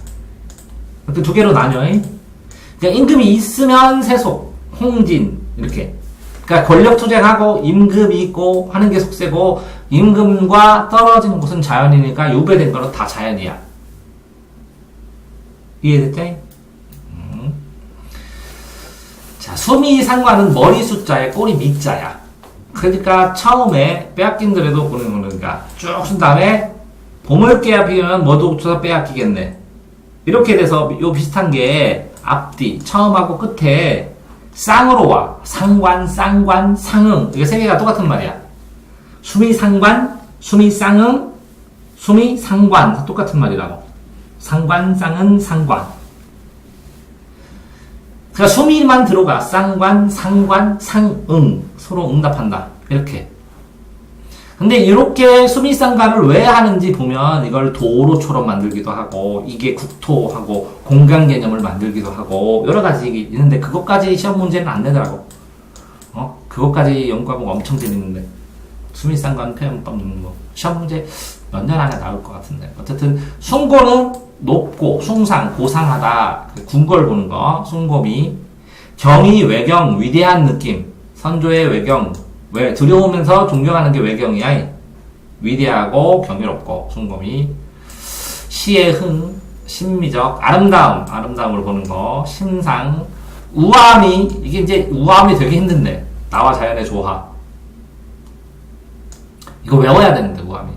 이렇게 두 개로 나뉘어. 그러니까 임금이 있으면 세속, 홍진, 이렇게. 그러니까 권력 투쟁하고 임금이 있고 하는 게 속세고 임금과 떨어지는 곳은 자연이니까 요배된 거는 다 자연이야. 이해됐지? 자, 수미상관은 머리 숫자에 꼬리 밑자야. 그러니까 처음에 빼앗긴 그래도 그러니까 쭉 쓴 다음에 보물깨야 비면 뭐도 붙여서 빼앗기겠네. 이렇게 돼서 요 비슷한 게 앞뒤 처음하고 끝에 쌍으로 와. 상관, 쌍관, 상응. 이게 세 개가 똑같은 말이야. 수미상관, 수미쌍응, 수미상관 다 똑같은 말이라고. 상관, 쌍은, 상관. 그러니까 수미만 들어가. 쌍관, 상관, 상응. 서로 응답한다. 이렇게. 근데 이렇게 수미상관을 왜 하는지 보면 이걸 도로처럼 만들기도 하고 이게 국토하고 공간 개념을 만들기도 하고 여러 가지 있는데 그것까지 시험 문제는 안 내더라고. 그것까지 연구하면 엄청 재밌는데 수미상관 표현법 넣는 거 시험 문제 몇 년 안에 나올 것 같은데 어쨌든 숭고는 높고 숭상 고상하다 궁궐 보는 거 숭고미 경이 외경 위대한 느낌 선조의 외경 왜 두려우면서 존경하는 게 외경이야. 위대하고 경이롭고 숭고미 시의 흥 신미적 아름다움을 보는 거 심상 우아함이 이게 이제 우아함이 되게 힘든데 나와 자연의 조화 이거 외워야 되는데 우아함이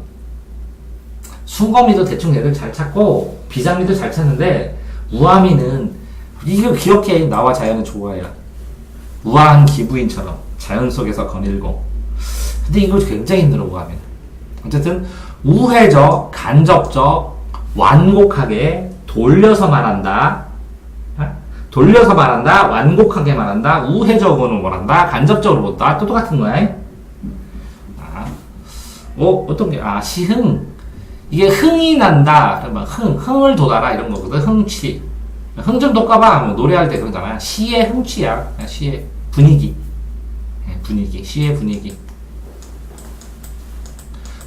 숭고미도 대충 애들 잘 찾고 비장미도 잘 찾는데 우아함이는 이거 기억해. 나와 자연의 조화야. 우아한 기부인처럼 자연 속에서 거닐고. 근데 이거 굉장히 힘들어 우아함이는. 어쨌든 우회적, 간접적, 완곡하게 돌려서 말한다. 돌려서 말한다. 완곡하게 말한다. 우회적으로 말한다. 간접적으로 못다. 또 똑같은 거야. 어떤 게 시흥. 이게 흥이 난다. 그러면 흥을 돋아라 이런 거거든. 흥취. 흥 좀 돋아봐. 뭐 노래할 때 그러잖아. 시의 흥취야. 시의 분위기. 시의 분위기.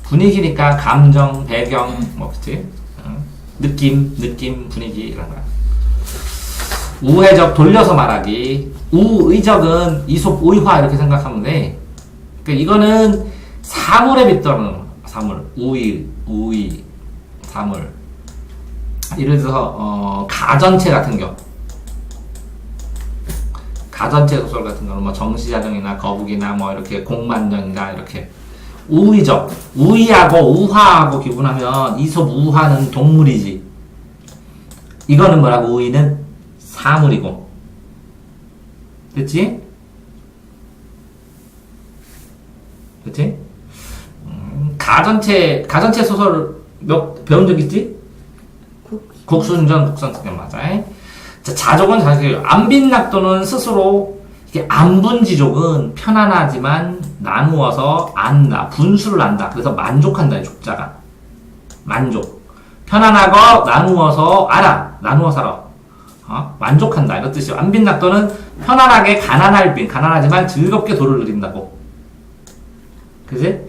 분위기니까 감정, 배경, 뭐, 그치? 느낌, 분위기, 이런 거야. 우회적, 돌려서 말하기. 우의적은 이솝, 의화, 이렇게 생각하면 돼. 그러니까 이거는 사물에 빗대는 사물. 우의, 사물. 예를 들어서, 가전체 같은 경우. 가전체 소설 같은 거는 뭐 정시자정이나 거북이나 뭐 이렇게 공만정이나 이렇게 우의적, 우의하고 우화하고 기분하면 이솝 우화는 동물이지. 이거는 뭐라고? 우의는 사물이고. 됐지? 그치? 가전체 소설 배운 적 있지? 국순전, 국선특견 맞아. 자, 자족은 자족. 안빈낙도는 스스로 이게 안분지족은 편안하지만 나누어서 안다. 분수를 안다. 그래서 만족한다. 족자가 만족. 편안하고 나누어서 알아. 나누어 살아. 만족한다. 이런 뜻이요. 안빈낙도는 편안하게 가난할 빈. 가난하지만 즐겁게 도를 누린다고. 그지?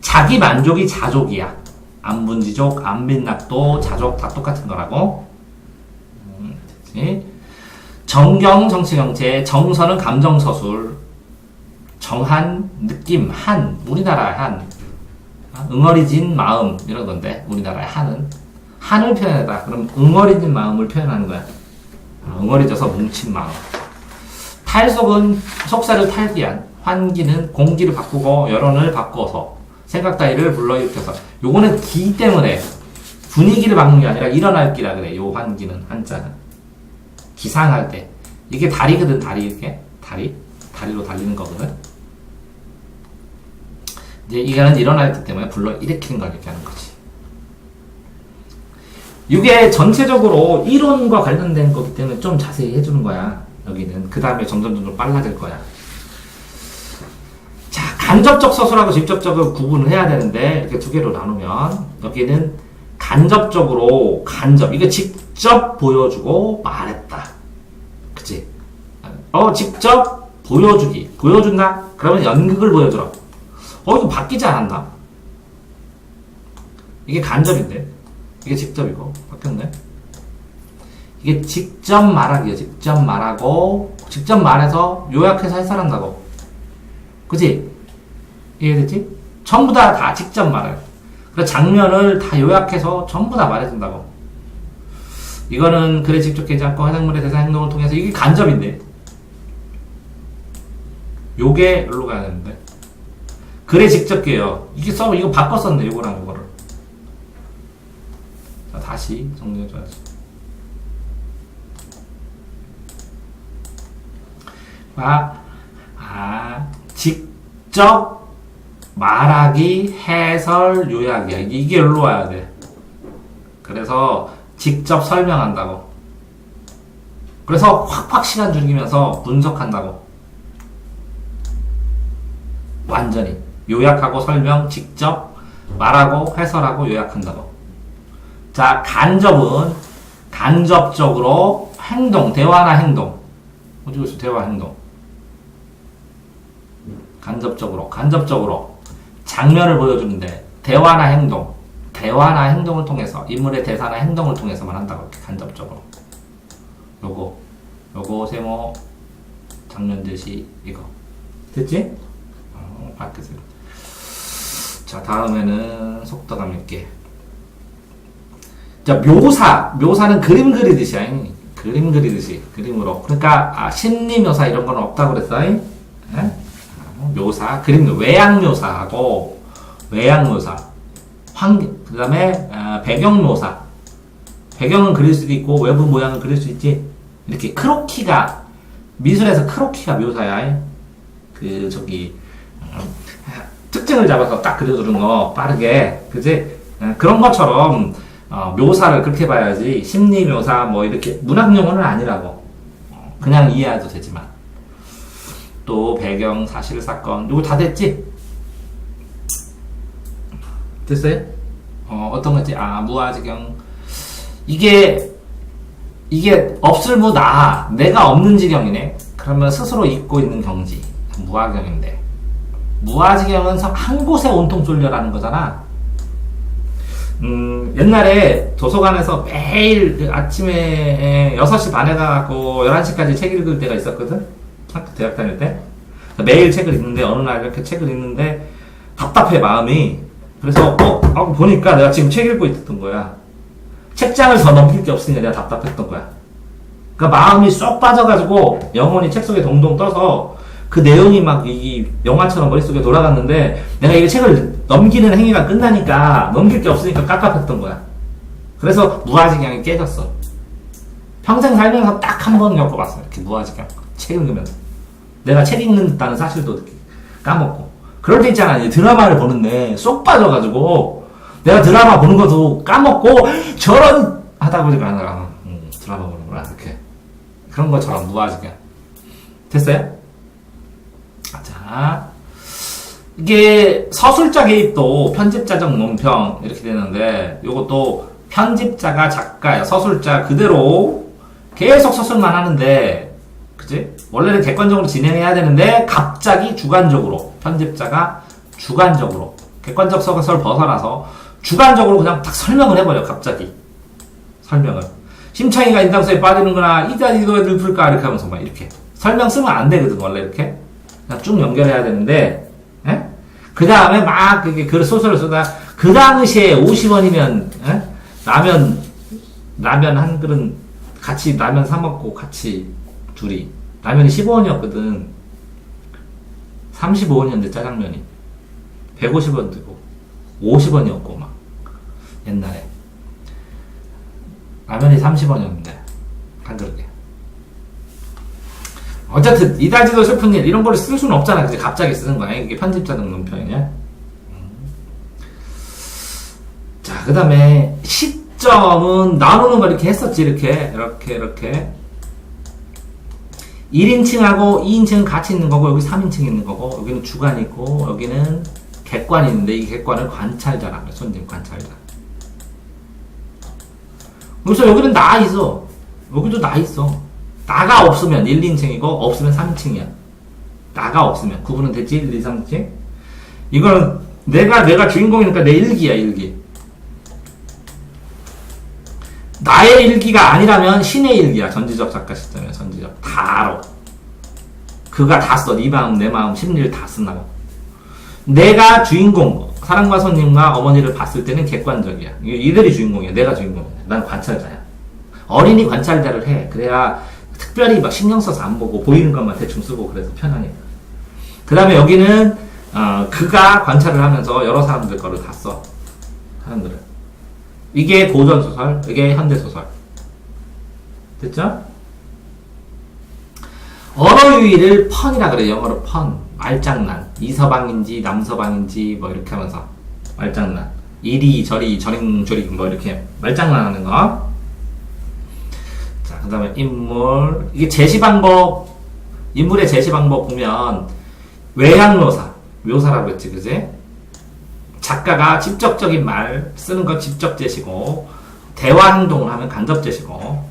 자기 만족이 자족이야. 안분지족, 안빈낙도, 자족 다 똑같은 거라고. 정경, 정치경제, 정서는 감정서술, 정한, 느낌, 한, 우리나라의 한, 응어리진 마음, 이런 건데, 우리나라의 한을 표현하다. 그럼 응어리진 마음을 표현하는 거야. 응어리져서 뭉친 마음. 탈속은 속살을 탈기한, 환기는 공기를 바꾸고, 여론을 바꿔서, 생각 따위를 불러일으켜서, 요거는 기 때문에, 분위기를 바꾸는 게 아니라 일어날 기라 그래, 요 환기는, 한자는. 기상할 때 이게 다리거든. 다리 이렇게 다리로 달리는 거거든. 이제 이거는 일어날 때 때문에 불러 일으키는 걸 이렇게 하는 거지. 이게 전체적으로 이론과 관련된 거기 때문에 좀 자세히 해주는 거야. 여기는 그 다음에 점점 빨라질 거야. 자, 간접적 서술하고 직접적으로 구분을 해야 되는데 이렇게 두 개로 나누면 여기는 간접적으로 이게 직접 보여주고 말했다. 그치? 직접 보여주기. 보여준다? 그러면 연극을 보여주라. 이거 바뀌지 않았나? 이게 간접인데. 이게 직접이고. 바뀌었네. 이게 직접 말하기야. 직접 말하고, 직접 말해서 요약해서 해설한다고. 그치? 이해됐지? 전부 다 직접 말해. 그 장면을 다 요약해서 전부 다 말해준다고. 이거는 글에 직접 깨지 않고 해당물의 대사 행동을 통해서 이게 간접인데 요게 일로 가야 되는데 글에 직접 깨요. 이게 이거 바꿨었네 요거랑 요거를. 자 다시 정리해줘야지. 직접 말하기, 해설, 요약이야. 이게 여기로 와야 돼. 그래서 직접 설명한다고. 그래서 확확 시간 줄이면서 분석한다고. 완전히. 요약하고 설명, 직접 말하고, 해설하고, 요약한다고. 자, 간접은 간접적으로 행동, 대화나 행동. 어디 있어, 대화, 행동. 간접적으로 장면을 보여주는데 대화나 행동을 통해서 인물의 대사나 행동을 통해서만 한다고. 이렇게 간접적으로. 요거 세모 장면 제시 이거 됐지? 바뀌었어요. 자 다음에는 속도감 있게. 자 묘사는 그림 그리듯이야. 그림 그리듯이 그림으로. 그러니까 심리 묘사 이런 건 없다고 그랬어. 묘사, 그림, 외양묘사하고, 외양묘사, 그 다음에, 배경묘사. 배경은 그릴 수도 있고, 외부 모양은 그릴 수 있지. 이렇게 미술에서 크로키가 묘사야. 특징을 잡아서 딱 그려주는 거, 빠르게. 그지? 그런 것처럼, 묘사를 그렇게 봐야지, 심리묘사, 뭐, 이렇게, 문학용어는 아니라고. 그냥 이해해도 되지만. 또 배경, 사실, 사건 이거 다 됐지? 됐어요? 어떤 거지? 무아지경 이게 없을무다 내가 없는 지경이네. 그러면 스스로 잊고 있는 경지 무아경인데 무아지경은 한 곳에 온통 쏠려라는 거잖아. 옛날에 도서관에서 매일 아침에 6시 반에 가고 11시까지 책 읽을 때가 있었거든. 대학 다닐 때 매일 책을 읽는데 어느 날 이렇게 책을 읽는데 답답해 마음이. 그래서 보니까 내가 지금 책 읽고 있었던 거야. 책장을 더 넘길 게 없으니까 내가 답답했던 거야. 그러니까 마음이 쏙 빠져가지고 영혼이 책 속에 동동 떠서 그 내용이 막 이 영화처럼 머릿속에 돌아갔는데 내가 이 책을 넘기는 행위가 끝나니까 넘길 게 없으니까 깝깝했던 거야. 그래서 무아지경이 깨졌어. 평생 살면서 딱 한 번 겪어봤어. 이렇게 무아지경 책 읽으면서 내가 책 읽는다는 사실도 까먹고. 그럴 때 있잖아. 드라마를 보는데 쏙 빠져가지고 내가 드라마 보는 것도 까먹고 저런 하다 보니까 내가 드라마 보는구나 이렇게. 그런 것처럼 무아지경. 됐어요? 자 이게 서술자 개입도 편집자적 논평 이렇게 되는데 요것도 편집자가 작가야. 서술자 그대로 계속 서술만 하는데 그치? 원래는 객관적으로 진행해야 되는데 갑자기 주관적으로 편집자가 주관적으로 객관적 서술 벗어나서 주관적으로 그냥 딱 설명을 해버려. 갑자기 설명을 심창이가 인당수에 빠지는구나 이거 애들 풀까 이렇게 하면서 막 이렇게 설명 쓰면 안 되거든. 원래 이렇게 그냥 쭉 연결해야 되는데 그 다음에 막 그 소설을 쓰다 그 당시에 50원이면 라면 한 그릇 같이 라면 사 먹고 같이 둘이 라면이 15원이었거든. 35원이었는데 짜장면이 150원 되고 50원이었고 막 옛날에 라면이 30원이었는데 한 그릇에. 어쨌든 이다지도 슬픈 일 이런 걸 쓸 수는 없잖아. 그치? 갑자기 쓰는 거야. 이게 편집자적 논평이냐. 자 그 다음에 시점은 나누는 걸 이렇게 했었지. 이렇게 1인칭하고 2인칭은 같이 있는 거고 여기 3인칭이 있는 거고 여기는 주관이 있고 여기는 객관이 있는데 이 객관을 관찰자라 그래. 손님 관찰자. 그래서 여기는 나 있어. 여기도 나 있어. 나가 없으면 1, 2인칭이고 없으면 3인칭이야. 나가 없으면 구분은 됐지? 1, 2, 3인칭. 이거는 내가 주인공이니까 내 일기야. 일기. 나의 일기가 아니라면 신의 일기야. 전지적 작가 시점이야. 전지적. 다 알아. 그가 다 써. 네 마음, 내 마음, 심리를 다 쓴다고. 내가 주인공, 사랑과 손님과 어머니를 봤을 때는 객관적이야. 이들이 주인공이야. 내가 주인공이야. 난 관찰자야. 어린이 관찰자를 해. 그래야 특별히 막 신경 써서 안 보고 보이는 것만 대충 쓰고 그래서 편하니까. 그 다음에 여기는 그가 관찰을 하면서 여러 사람들 거를 다 써. 사람들을. 이게 고전소설, 이게 현대소설. 됐죠? 언어 유희를 펀이라 그래. 영어로 펀. 말장난. 이서방인지 남서방인지 뭐 이렇게 하면서 말장난. 이리저리 저링저링 뭐 이렇게 말장난 하는 거. 자, 그 다음에 인물. 이게 제시 방법, 인물의 제시 방법 보면 외향묘사. 묘사라고 했지, 그지? 작가가 직접적인 말 쓰는 건 직접 제시고, 대화 행동을 하면 간접 제시고,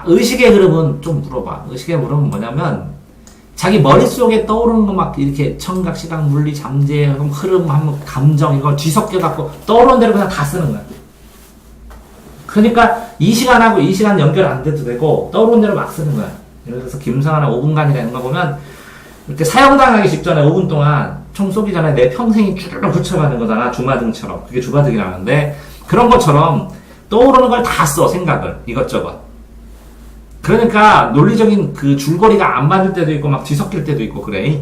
의식의 흐름은 좀 물어봐. 의식의 흐름은 뭐냐면, 자기 머릿속에 떠오르는 거 막 이렇게 청각, 시각, 물리, 잠재, 흐름, 감정, 이걸 뒤섞여갖고 떠오르는 대로 그냥 다 쓰는 거야. 그러니까 이 시간하고 이 시간 연결 안 돼도 되고, 떠오르는 대로 막 쓰는 거야. 예를 들어서 김성환의 5분간이라는 거 보면, 이렇게 사형당하기 직전에 5분 동안 총 쏘기 전에 내 평생이 쭈르륵 붙여가는 거잖아. 주마등처럼. 그게 주마등이라는데, 그런 것처럼 떠오르는 걸 다 써, 생각을. 이것저것. 그러니까 논리적인 그 줄거리가 안 맞을 때도 있고 막 뒤섞일 때도 있고 그래.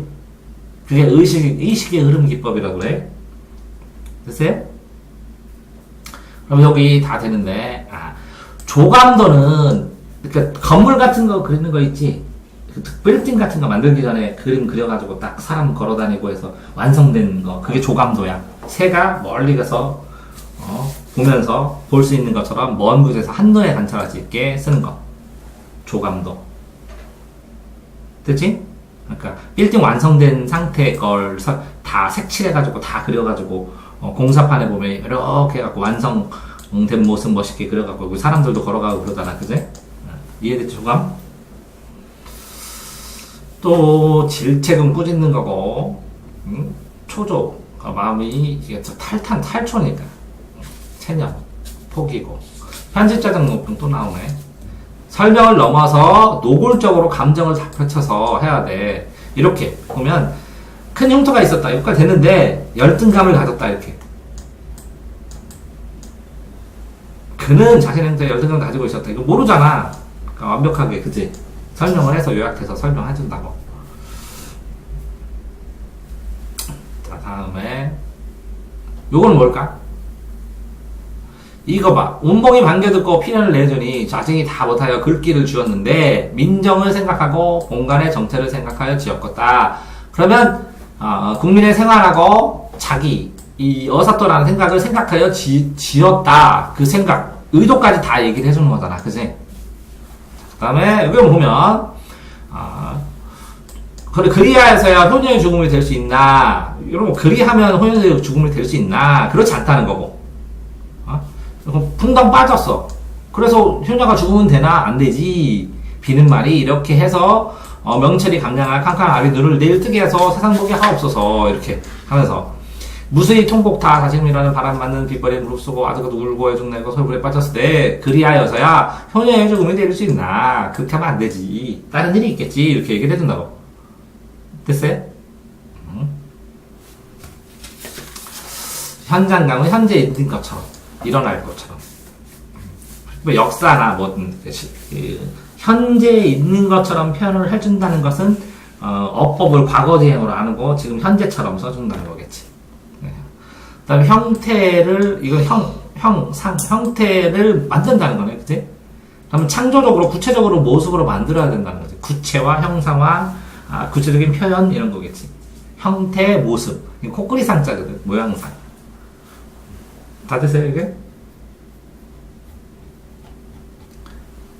그게 의식의 흐름 기법이라고 그래. 됐어요? 그럼 여기 다 되는데, 조감도는, 그러니까 건물 같은 거 그리는 거 있지? 그 빌딩 같은 거 만들기 전에 그림 그려가지고 딱 사람 걸어다니고 해서 완성된 거, 그게 조감도야. 새가 멀리 가서 보면서 볼 수 있는 것처럼 먼 곳에서 한눈에 관찰할 수 있게 쓰는 거. 조감도. 됐지? 그러니까 빌딩 완성된 상태 걸 다 색칠해가지고 다 그려가지고 공사판에 보면 이렇게 해갖고 완성된 모습 멋있게 그려갖고 사람들도 걸어가고 그러잖아, 그지? 이해됐지, 조감? 또 질책은 꾸짖는 거고, 초조, 마음이 이게 탈초니까 체념, 포기고. 편집자 등록증 또 나오네. 설명을 넘어서 노골적으로 감정을 펼쳐서 해야 돼. 이렇게 보면 큰 흉터가 있었다. 여기까지 됐는데 열등감을 가졌다. 이렇게. 그는 자신의 흉터에 열등감을 가지고 있었다. 이거 모르잖아. 그러니까 완벽하게, 그치? 설명을 해서 요약해서 설명해준다고. 자, 다음에 요건 뭘까? 이거 봐. 운봉이 반겨 듣고 피난을 내주니 자신이 다 못하여 글귀를 주었는데 민정을 생각하고 공간의 정체를 생각하여 지었겠다. 그러면 국민의 생활하고 자기 이 어사또라는 생각을 생각하여 지었다. 그 생각, 의도까지 다 얘기를 해주는 거잖아. 그치? 그 다음에 여기 보면 그리하여서야 효녀의 죽음이 될 수 있나? 여러분, 그리하면 효녀의 죽음이 될 수 있나? 그렇지 않다는 거고. 풍덩 빠졌어. 그래서 효녀가 죽으면 되나? 안 되지. 비는 말이 이렇게 해서 명철이 강량한 캄캄한 아비 눈을 내일 뜨게 해서 세상 보게 하옵소서. 이렇게 하면서 무수히 통곡타 다짐이라는 바람 맞는 빗벌에 무릎 쓰고 아직도 울고 애중내고 설불에 빠졌을 때 그리하여서야 효녀의 죽음이 될 수 있나? 그렇게 하면 안 되지. 다른 일이 있겠지. 이렇게 얘기를 해준다고. 됐어요? 현장감은 현재 있는 것처럼, 일어날 것처럼. 뭐 역사나 뭐든 현재 있는 것처럼 표현을 해준다는 것은 어법을 과거지행으로 하는 거, 지금 현재처럼 써준다는 거겠지. 그 다음에 형태를, 이거 형태를 만든다는 거네, 그치? 그러면 창조적으로, 구체적으로 모습으로 만들어야 된다는 거지. 구체화, 형상화, 구체적인 표현, 이런 거겠지. 형태, 모습. 코끼리 상자거든, 모양상. 다 됐어요, 이게?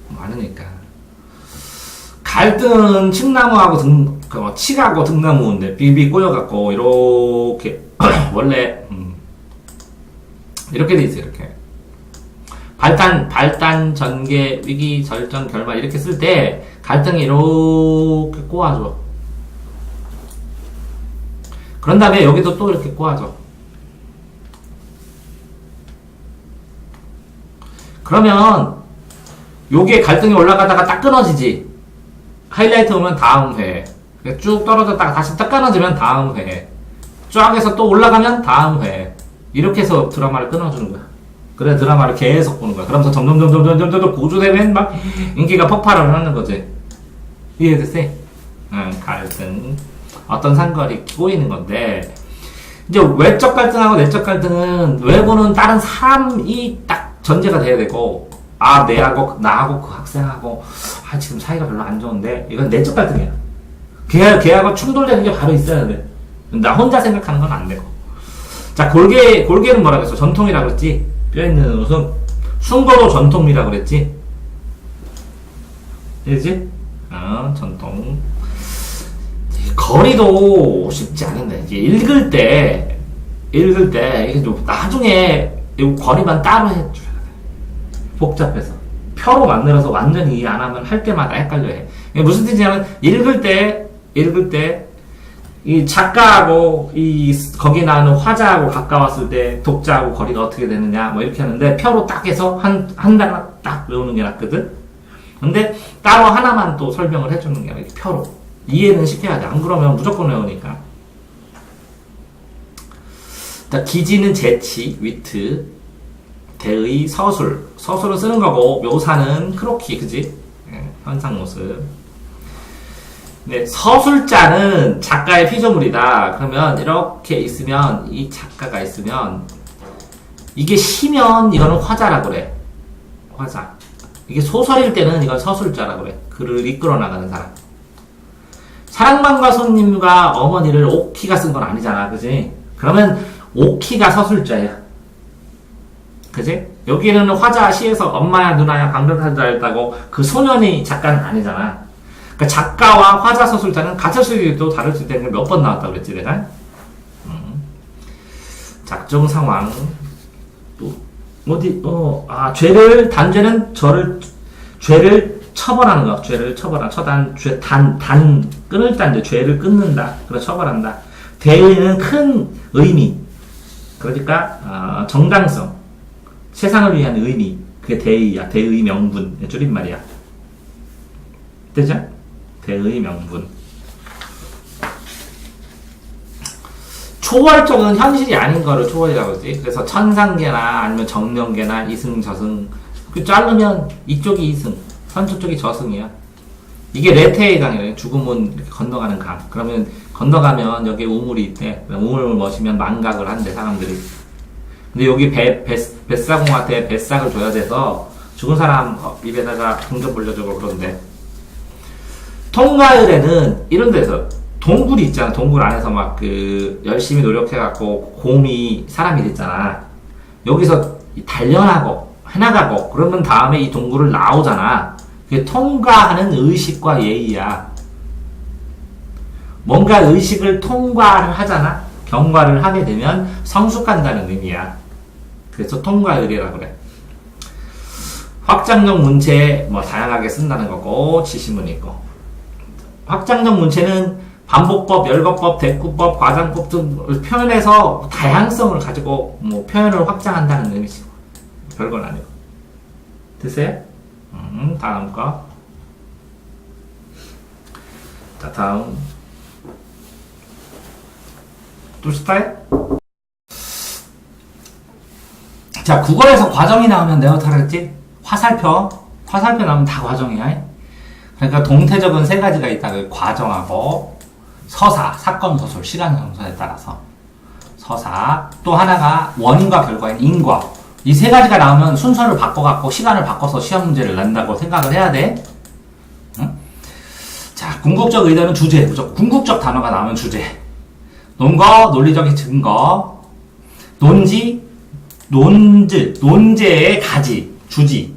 많으니까. 갈등은 칡나무하고 칡하고 등나무인데 비비 꼬여갖고 이렇게 원래 이렇게 돼 있어요. 이렇게 발단 전개 위기 절정 결말 이렇게 쓸 때 갈등이 이렇게 꼬아줘. 그런 다음에 여기도 또 이렇게 꼬아줘. 그러면 요게 갈등이 올라가다가 딱 끊어지지. 하이라이트 오면 다음 회. 쭉 떨어졌다가 다시 딱 끊어지면 다음 회. 쫙 해서 또 올라가면 다음 회. 이렇게 해서 드라마를 끊어주는 거야. 그래 드라마를 계속 보는 거야. 그러면서 점점 고조되면 막 인기가 폭발을 하는 거지. 이해됐어요? 갈등. 어떤 상관이 꼬이는 건데, 이제 외적 갈등하고 내적 갈등은 외부는 다른 사람이 딱 전제가 돼야 되고, 나하고 그 학생하고, 지금 사이가 별로 안 좋은데, 이건 내적 갈등이야. 걔하고 충돌되는 게 바로 있어야 돼. 나 혼자 생각하는 건 안 되고. 자, 골개는 뭐라 그랬어? 전통이라고 그랬지? 뼈 있는 옷은 순거도 전통이라고 그랬지? 알지? 전통. 거리도 쉽지 않은데, 이제 읽을 때, 이게 좀 나중에 거리만 따로 해줘야 돼. 복잡해서. 표로 만들어서 완전히 이해 안 하면 할 때마다 헷갈려 해. 이게 무슨 뜻이냐면, 읽을 때, 이 작가하고 거기 나오는 화자하고 가까웠을 때 독자하고 거리가 어떻게 되느냐 뭐 이렇게 하는데 표로 딱 해서 한 단어 딱 외우는 게 낫거든. 근데 따로 하나만 또 설명을 해주는 게 이렇게 표로 이해는 시켜야 돼. 안 그러면 무조건 외우니까. 기지는 재치, 위트, 대의, 서술을 쓰는 거고 묘사는 크로키, 그지? 현상 모습. 네, 서술자는 작가의 피조물이다. 그러면 이렇게 있으면 이 작가가 있으면 이게 시면 이거는 화자라고 그래. 화자. 이게 소설일 때는 이건 서술자라고 그래. 글을 이끌어 나가는 사람. 사랑방과 손님과 어머니를 오키가 쓴 건 아니잖아. 그지? 그러면 오키가 서술자야. 그지? 여기는 화자 시에서 엄마야 누나야 강변하자 했다고 그 소년이 작가는 아니잖아. 그러니까 작가와 화자 서술자는 같을 수도 있고 다를 수도 있는 게 몇 번 나왔다고 그랬지 내가? 작정 상황. 또 단죄는 죄를 처벌하는 거. 죄를 처벌하는 끊을 단죄, 죄를 끊는다. 그래서 처벌한다. 대의는 큰 의미. 그러니까 정당성, 세상을 위한 의미. 그게 대의야. 대의 명분 줄임말이야. 되죠? 대의 명분. 초월적은 현실이 아닌 거를 초월이라고 하지. 그래서 천상계나 아니면 정령계나 이승, 저승. 자르면 이쪽이 이승, 선조쪽이 저승이야. 이게 레테의 강이래. 죽음은 이렇게 건너가는 강. 그러면 건너가면 여기에 우물이 있대. 우물을 머시면 망각을 한대, 사람들이. 근데 여기 뱃사공한테 뱃삭을 줘야 돼서 죽은 사람 입에다가 동전 불려주고 그러는데. 통가을에는 이런 데서 동굴이 있잖아. 동굴 안에서 막 열심히 노력해갖고 곰이 사람이 됐잖아. 여기서 단련하고 해나가고 그러면 다음에 이 동굴을 나오잖아. 그게 통과하는 의식과 예의야. 뭔가 의식을 통과를 하잖아. 경과를 하게 되면 성숙한다는 의미야. 그래서 통과의라고 그래. 확장력 문체 뭐 다양하게 쓴다는 거고 지시문이 있고. 확장력 문체는 반복법, 열거법, 대꾸법, 과장법 등 표현에서 다양성을 가지고 뭐 표현을 확장한다는 의미지. 별건 아니고. 됐어요? 다음 거. 자, 다음. 또 스타일? 자, 국어에서 과정이 나오면 내가 어떻게 하랬지? 화살표 나오면 다 과정이야. 그러니까 동태적은 세 가지가 있다. 과정하고 서사, 사건 소설, 시간 정선에 따라서 서사. 또 하나가 원인과 결과인 인과. 이 세 가지가 나오면 순서를 바꿔갖고 시간을 바꿔서 시험 문제를 낸다고 생각을 해야 돼. 응? 자, 궁극적 의도는 주제. 무조건 궁극적 단어가 나오면 주제. 논거, 논리적인 증거. 논제의 가지, 주지,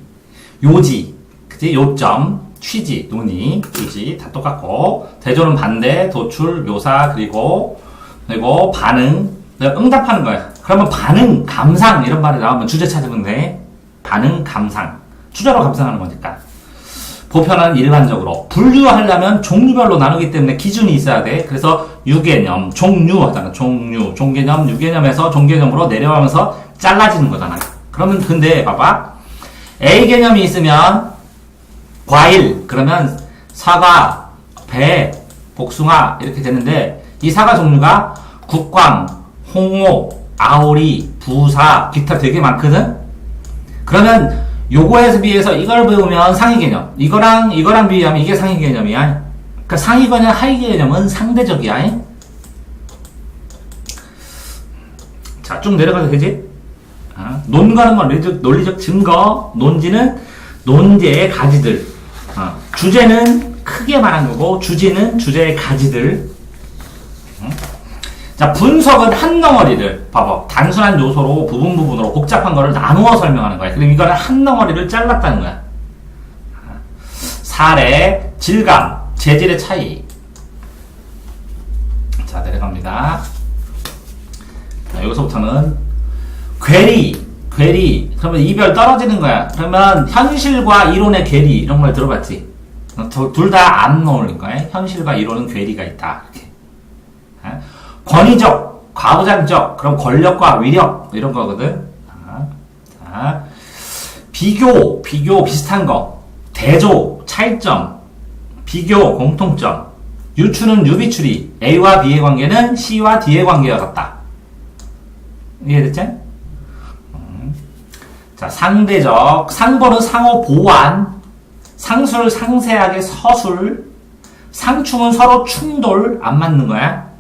요지, 그치? 요점. 취지, 논의, 주지 다 똑같고 대조는 반대, 도출, 묘사 그리고 반응. 내가 응답하는 거야. 그러면 반응, 감상 이런 말이 나오면 주제 찾으면 돼. 반응, 감상. 주제로 감상하는 거니까. 보편화는 일반적으로. 분류하려면 종류별로 나누기 때문에 기준이 있어야 돼. 그래서 유개념, 종류 하잖아. 종개념, 유개념에서 종개념으로 내려가면서 잘라지는 거잖아. 그러면 근데 봐봐. A 개념이 있으면 과일, 그러면 사과, 배, 복숭아 이렇게 되는데 이 사과 종류가 국광, 홍옥, 아오리, 부사, 기타 되게 많거든? 그러면 요거에 비해서 이걸 배우면 상위 개념, 이거랑 비교하면 이게 상위 개념이야. 그러니까 상위 개념, 하위 개념은 상대적이야. 자, 쭉 내려가도 되지? 논가는 건 논리적 증거, 논지는 논제의 가지들, 주제는 크게 말한 거고, 주제는 주제의 가지들. 자, 분석은 한 덩어리를, 봐봐. 단순한 요소로 부분으로 복잡한 거를 나누어 설명하는 거야. 그럼 이거는 한 덩어리를 잘랐다는 거야. 사례, 질감, 재질의 차이. 자, 내려갑니다. 자, 여기서부터는 괴리. 그러면 이별 떨어지는 거야. 그러면 현실과 이론의 괴리, 이런 걸 들어봤지? 둘 다 안 어울린 거야. 현실과 이론은 괴리가 있다. 이렇게. 권위적, 과부장적, 그럼 권력과 위력, 이런 거거든. 자, 비교 비슷한 거. 대조, 차이점, 비교, 공통점. 유추는 유비추리, A와 B의 관계는 C와 D의 관계와 같다. 이해됐지? 자, 상대적, 상보는 상호 보완, 상술 상세하게 서술, 상충은 서로 충돌, 안 맞는 거야.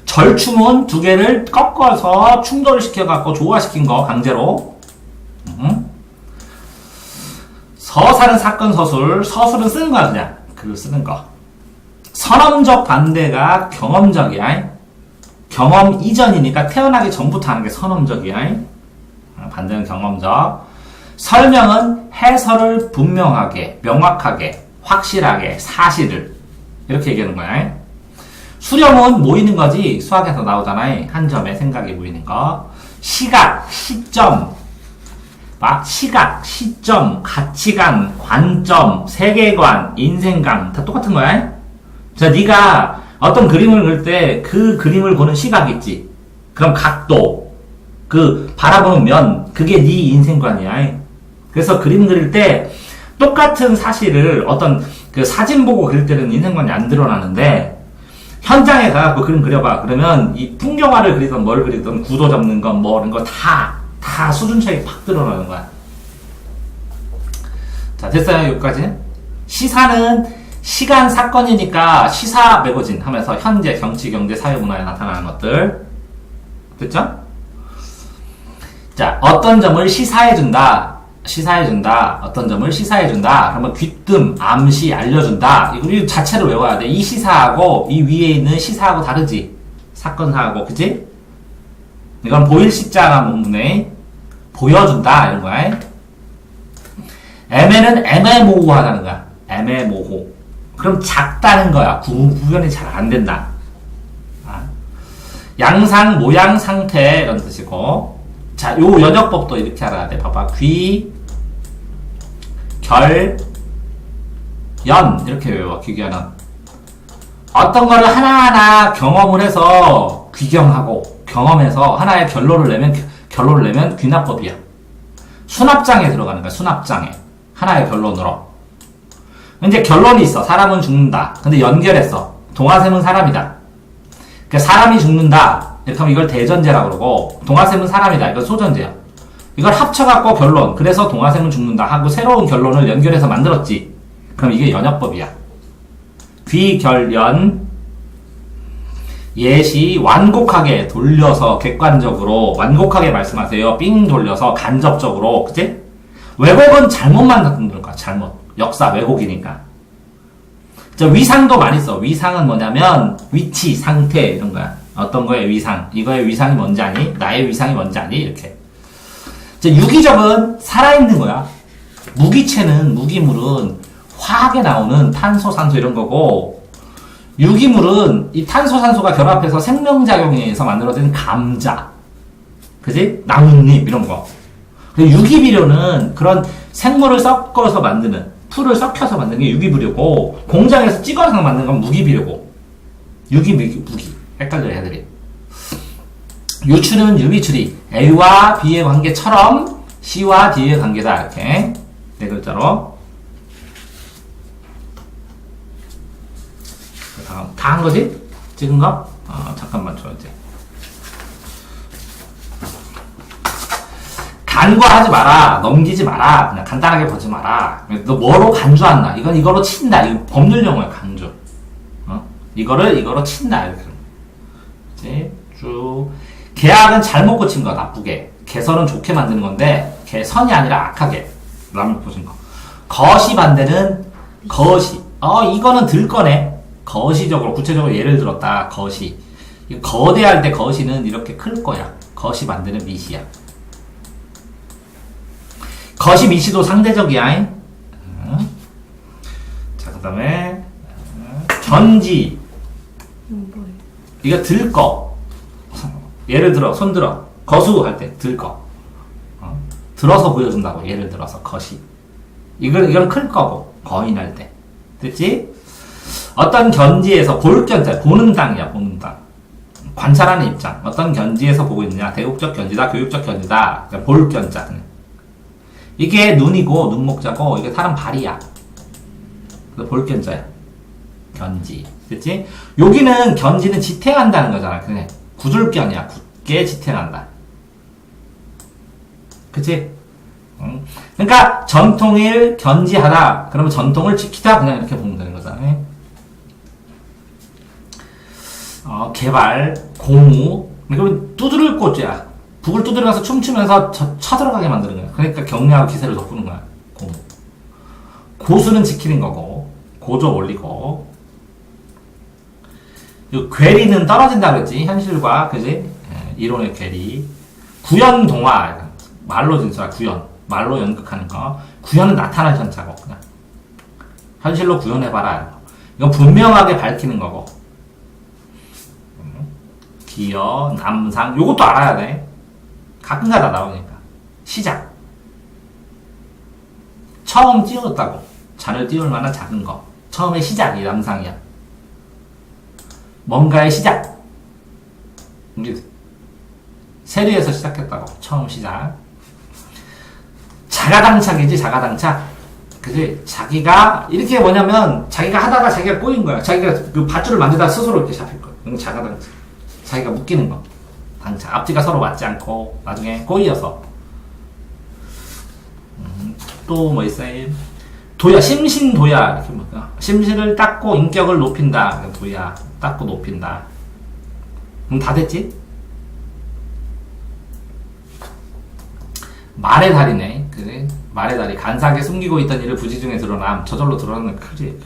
절충은 두 개를 꺾어서 충돌시켜갖고 조화시킨 거, 강제로. 서사는 사건 서술, 서술은 쓰는 거야, 그냥. 글 쓰는 거. 선험적 반대가 경험적이야. 경험 이전이니까 태어나기 전부터 하는 게 선험적이야. 반대는 경험적. 설명은 해설을 분명하게, 명확하게, 확실하게, 사실을. 이렇게 얘기하는 거야. 수렴은 모이는 거지. 수학에서 나오잖아. 한 점에 생각이 모이는 거. 시각, 시점. 시각, 시점, 가치관, 관점, 세계관, 인생관. 다 똑같은 거야. 자, 네가 어떤 그림을 그릴 때 그 그림을 보는 시각이 있지. 그럼 각도, 그 바라보는 면, 그게 네 인생관이야. 그래서 그림 그릴 때 똑같은 사실을 어떤 그 사진 보고 그릴 때는 인생관이 안 드러나는데 현장에 가갖고 그림 그려봐. 그러면 이 풍경화를 그리던 뭘 그리던 구도 잡는 건 뭐 이런 거 다 수준 차이 팍 드러나는 거야. 자, 됐어요. 여기까지. 시사는 시간 사건이니까 시사 매거진 하면서 현재 정치, 경제, 사회, 문화에 나타나는 것들. 됐죠? 자, 어떤 점을 시사해준다. 어떤 점을 시사해준다. 그러면 귀뜸, 암시, 알려준다. 이거 자체를 외워야 돼. 이 시사하고 이 위에 있는 시사하고 다르지. 사건사하고, 그치? 이건 보일 시자나 문문에 보여준다. 이런 거야. 애매는 애매모호하다는 거야. 애매모호. 그럼 작다는 거야. 구별이 잘 안 된다. 양상, 모양, 상태 이런 뜻이고. 자, 요 연역법도 이렇게 알아야 돼. 봐봐. 귀, 결, 연 이렇게 외워. 귀견은 어떤 거를 하나하나 경험을 해서 귀경하고 경험해서 하나의 결론을 내면 귀납법이야. 수납장에 들어가는 거야. 수납장에 하나의 결론으로. 이제 결론이 있어. 사람은 죽는다. 근데 연결했어. 동화샘은 사람이다. 그러니까 사람이 죽는다. 이렇게 하면 이걸 대전제라고 그러고, 동화샘은 사람이다. 이건 소전제야. 이걸 합쳐갖고 결론. 그래서 동화샘은 죽는다 하고 새로운 결론을 연결해서 만들었지. 그럼 이게 연역법이야. 귀결연. 예시 완곡하게 돌려서 객관적으로 완곡하게 말씀하세요. 삥 돌려서 간접적으로. 그치? 왜곡은 잘못 만드는 거야. 잘못. 역사 왜곡이니까. 자, 위상도 많이 써. 위상은 뭐냐면 위치, 상태 이런 거야. 어떤 거의 위상. 이거의 위상이 뭔지 아니? 나의 위상이 뭔지 아니? 이렇게. 자, 유기적은 살아있는 거야. 무기체는, 무기물은 화학에 나오는 탄소, 산소 이런 거고, 유기물은 이 탄소, 산소가 결합해서 생명작용에 의해서 만들어진 감자. 그지? 나뭇잎 이런 거. 유기비료는 그런 생물을 섞어서 만드는, 풀을 섞여서 만드는 게 유기비료고, 공장에서 찍어서 만드는 건 무기비료고. 무기. 헷갈려요, 애들이. 유추는 유비추리. A와 B의 관계처럼 C와 D의 관계다. 이렇게. 네 글자로. 다음. 다 한 거지? 찍은 거? 잠깐만 줘, 이제. 간과하지 마라. 넘기지 마라. 그냥 간단하게 보지 마라. 너 뭐로 간주한다. 이건 이거로 친다. 이거 법률 용어야, 간주. 이거로 친다. 이렇게. 그치? 쭉. 계약은 잘못 고친 거, 나쁘게. 개선은 좋게 만드는 건데, 개선이 아니라 악하게. 라면 보신 거. 거시 반대는 거시. 이거는 들 거네. 거시적으로, 구체적으로 예를 들었다. 거시. 거대할 때 거시는 이렇게 클 거야. 거시 반대는 미시야. 거시 미시도 상대적이야. 자, 그 다음에 견지. 이거 들 거. 예를 들어, 손 들어. 거수 할 때 들 거. 들어서 보여준다고. 예를 들어서 거시. 이건 클 거고. 거인할 때. 됐지? 어떤 견지에서 볼 견자. 보는 당이야, 보는 당. 관찰하는 입장. 어떤 견지에서 보고 있느냐. 대국적 견지다, 교육적 견지다. 그러니까 볼 견자. 이게 눈이고, 눈목자고, 이게 사람 발이야. 그래서 볼 견자야. 견지. 됐지? 여기는 견지는 지탱한다는 거잖아. 그냥 굳을견이야. 굳게 지탱한다. 그치? 그러니까 전통을 견지하다. 그러면 전통을 지키다. 그냥 이렇게 보면 되는 거잖아. 개발, 고무. 그러면 두드릴 꽃이야. 북을 두드려가서 춤추면서 쳐들어가게 만드는 거야. 그러니까 격려하고 기세를 돋구는 거야. 고무. 고수는 지키는 거고, 고조 올리고. 괴리는 떨어진다 그랬지. 현실과, 그지? 이론의 괴리. 구연 동화. 말로 진짜 구연. 말로 연극하는 거. 구연은 나타날 현자고, 그냥. 현실로 구현해봐라. 이건 분명하게 밝히는 거고. 기여, 남상. 요것도 알아야 돼. 가끔가다 나오니까. 시작. 처음 띄웠다고. 잔을 띄울 만한 작은 거. 처음에 시작이 남상이야. 뭔가의 시작. 세류에서 시작했다고. 처음 시작. 자가당착이지, 자가당착. 그지? 자기가, 이렇게 뭐냐면, 자기가 하다가 자기가 꼬인 거야. 자기가 그 밧줄을 만지다가 스스로 이렇게 잡힐 거야. 이건 자가당착. 자기가 묶이는 거. 당착. 앞뒤가 서로 맞지 않고, 나중에 꼬이어서. 또 뭐 있어요? 도야, 심신도야. 이렇게 뭐야. 심신을 닦고 인격을 높인다. 도야. 닦고 높인다. 그럼 다 됐지? 말의 달이네. 그래? 말의 달이. 간사하게 숨기고 있던 일을 부지 중에 드러남. 저절로 드러나는 크지.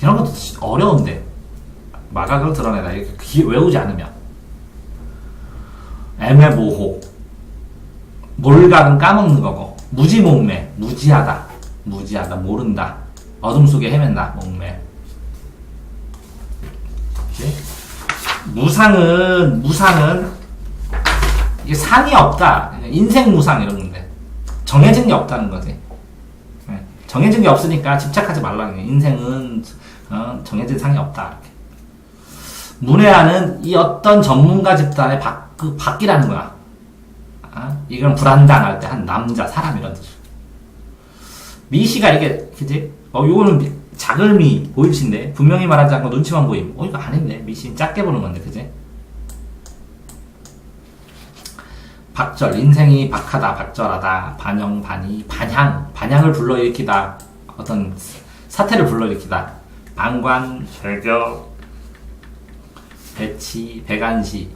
이런 것도 어려운데. 마각을 드러내다. 이렇게 외우지 않으면. 애매모호. 몰각은 까먹는 거고. 무지몽매. 무지하다. 무지하다. 모른다. 어둠 속에 헤맨다. 목매. 무상은 이게 상이 없다. 인생 무상 이런 건데 정해진 게 없다는 거지. 정해진 게 없으니까 집착하지 말라는 게. 인생은 정해진 상이 없다. 이렇게. 문외한은 이 어떤 전문가 집단의 밖이라는 거야. 이건 불안당할 때 한 남자, 사람 이런 뜻. 미시가 이게 그지? 요거는 자글미 보입신데 분명히 말하지 않고 눈치만 보임. 이거 아닌데. 미신 작게 보는 건데, 그지? 박절, 인생이 박하다, 박절하다. 반영, 반의, 반향을 불러일으키다. 어떤 사태를 불러일으키다. 방관, 절격, 배치, 배관시.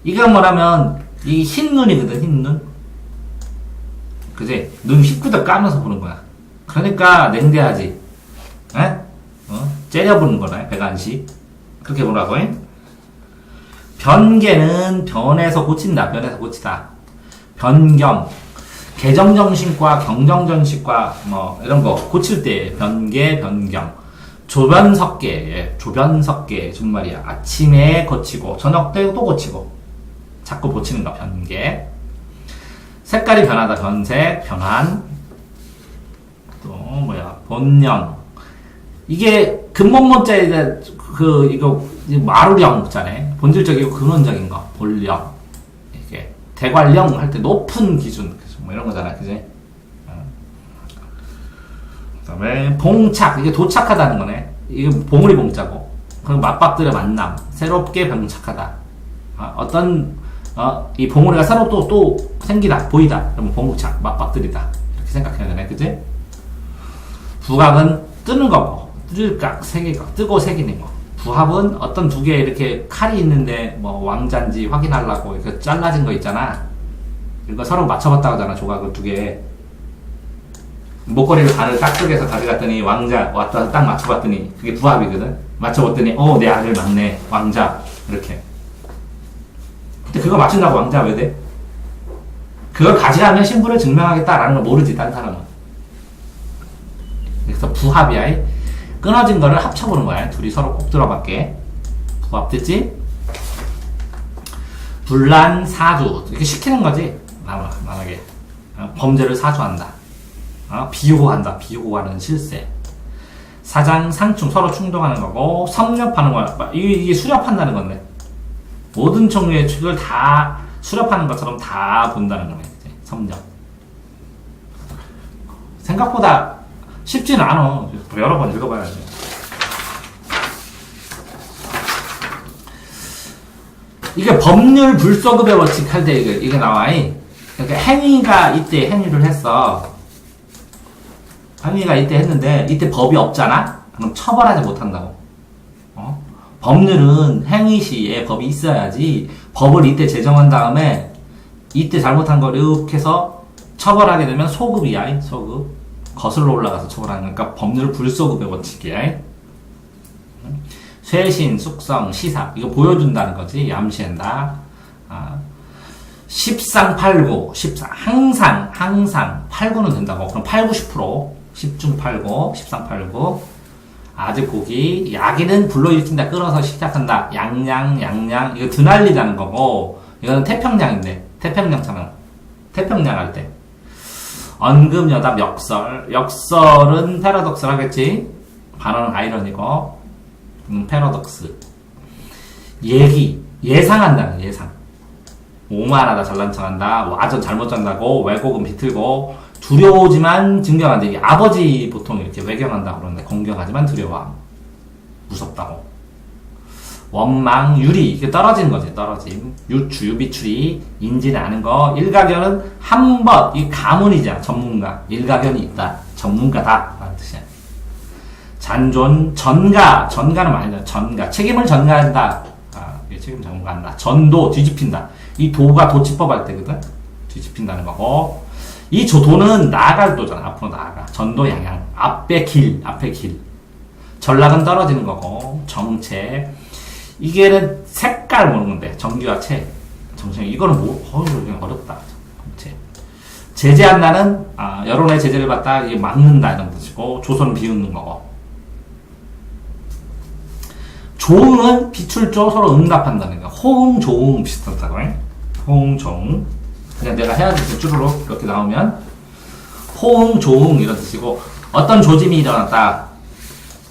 이건 뭐라면 이 흰눈이거든. 흰눈. 그지? 눈 휘끄덕 까면서 보는 거야. 그러니까 냉대하지. 째려보는 거네. 배관시. 그렇게 보라고. 변개는 변해서 고친다. 변해서 고치다. 변경. 개정정신과 경정정신과 뭐 이런 거 고칠 때 변개, 변경. 조변석계. 조변석계 정말이야. 아침에 고치고 저녁 때 또 고치고. 자꾸 고치는 거. 변개. 색깔이 변하다. 변색, 변환. 또 뭐야. 본령. 이게 근본문자에 이거 마루령자네. 본질적이고 근원적인 거. 본령. 이게 대관령 할 때 높은 기준. 뭐 이런 거잖아. 그지? 그 다음에 봉착. 이게 도착하다는 거네. 이게 봉우리 봉자고. 그리고 맞박들의 만남. 새롭게 병착하다. 어떤 이 봉우리가 새로 또 생기다, 보이다. 그러면 봉우차, 맞박들이다. 이렇게 생각해야 되네, 그지? 부각은 뜨는 거고, 뜰각, 새기각, 뜨고 새기는 거. 부합은 어떤 두 개 이렇게 칼이 있는데, 뭐, 왕자인지 확인하려고 이렇게 잘라진 거 있잖아. 이거 서로 맞춰봤다 하잖아, 조각을 두 개. 목걸이를 반을 딱 쪼개서 가져갔더니, 왕자 왔다 딱 맞춰봤더니, 그게 부합이거든? 맞춰봤더니, 내 아들 맞네, 왕자. 이렇게. 근데 그거 맞춘다고 왕자 왜 돼? 그걸 가져가면 신분을 증명하겠다라는 걸 모르지, 딴 사람은. 그래서 부합이야. 끊어진 거를 합쳐보는 거야. 둘이 서로 꼭 들어맞게. 부합 됐지? 불란사주. 이렇게 시키는 거지. 만약에. 범죄를 사주한다. 비호한다. 비호하는 실세. 사장상충. 서로 충동하는 거고. 섭렵하는 거야. 이게 수렵한다는 건데. 모든 종류의 축을 다 수렵하는 것처럼 다 본다는 거네. 이제 섭렵. 생각보다 쉽지는 않아. 여러 번 읽어봐야지. 이게 법률 불소급의 원칙 할 때 이게 나와. 그러니까 행위가 이때 행위를 했어. 행위가 이때 했는데 이때 법이 없잖아? 그럼 처벌하지 못한다고. 법률은 행위 시에 법이 있어야지 법을 이때 제정한 다음에 이때 잘못한 걸 이렇게 해서 처벌하게 되면 소급이야. 소급. 거슬러 올라가서 처벌하는 거니까 법률 불소급의 원칙이야. 쇄신, 숙성, 시사 이거 보여준다는 거지. 암시한다. 십상팔구, 항상 8구는 된다고. 그럼 8, 90%, 10중 8구, 십상팔구. 아직 고기, 야기는 불러일으킨다, 끌어서 시작한다. 양양, 이거 드날리자는 거고, 이거는 태평양인데, 태평양처럼. 태평양 할 때. 언금여답, 역설은 패러독스를 하겠지. 반어는 아이러니고, 패러독스. 예상한다는 예상. 오만하다, 잘난 척한다, 와전 잘못 잔다고, 왜곡은 비틀고, 두려우지만 증경한다. 이게 아버지 보통 이렇게 외경한다고 그러는데, 공경하지만 두려워. 무섭다고. 원망, 유리. 이게 떨어지는 거지, 떨어짐. 유추, 유비추리. 인지는 아는 거. 일가견은 한 번, 이 가문이자 전문가. 일가견이 있다. 전문가다. 라는 뜻이야. 잔존, 전가는 많이 전가. 책임을 전가한다. 이게 책임 전가한다. 전도, 뒤집힌다. 이 도가 도치법 할 때거든? 뒤집힌다는 거고. 이 도는 나아갈 도잖아. 앞으로 나아가. 전도 양양. 앞에 길. 전락은 떨어지는 거고. 정체. 이게는 색깔 보는 건데. 정규와 체. 정체. 이거는 그냥 어렵다. 정체. 제재한다는, 여론의 제재를 받다, 이게 막는다. 이런 뜻이고. 조선은 비웃는 거고. 조응은 비출조 서로 응답한다는 거. 호응, 조응 비슷하다고 해. 호응, 조응. 그냥 내가 해야 될 때 쭈루룩 이렇게 나오면 호응, 조응 이런 뜻이고, 어떤 조짐이 일어났다,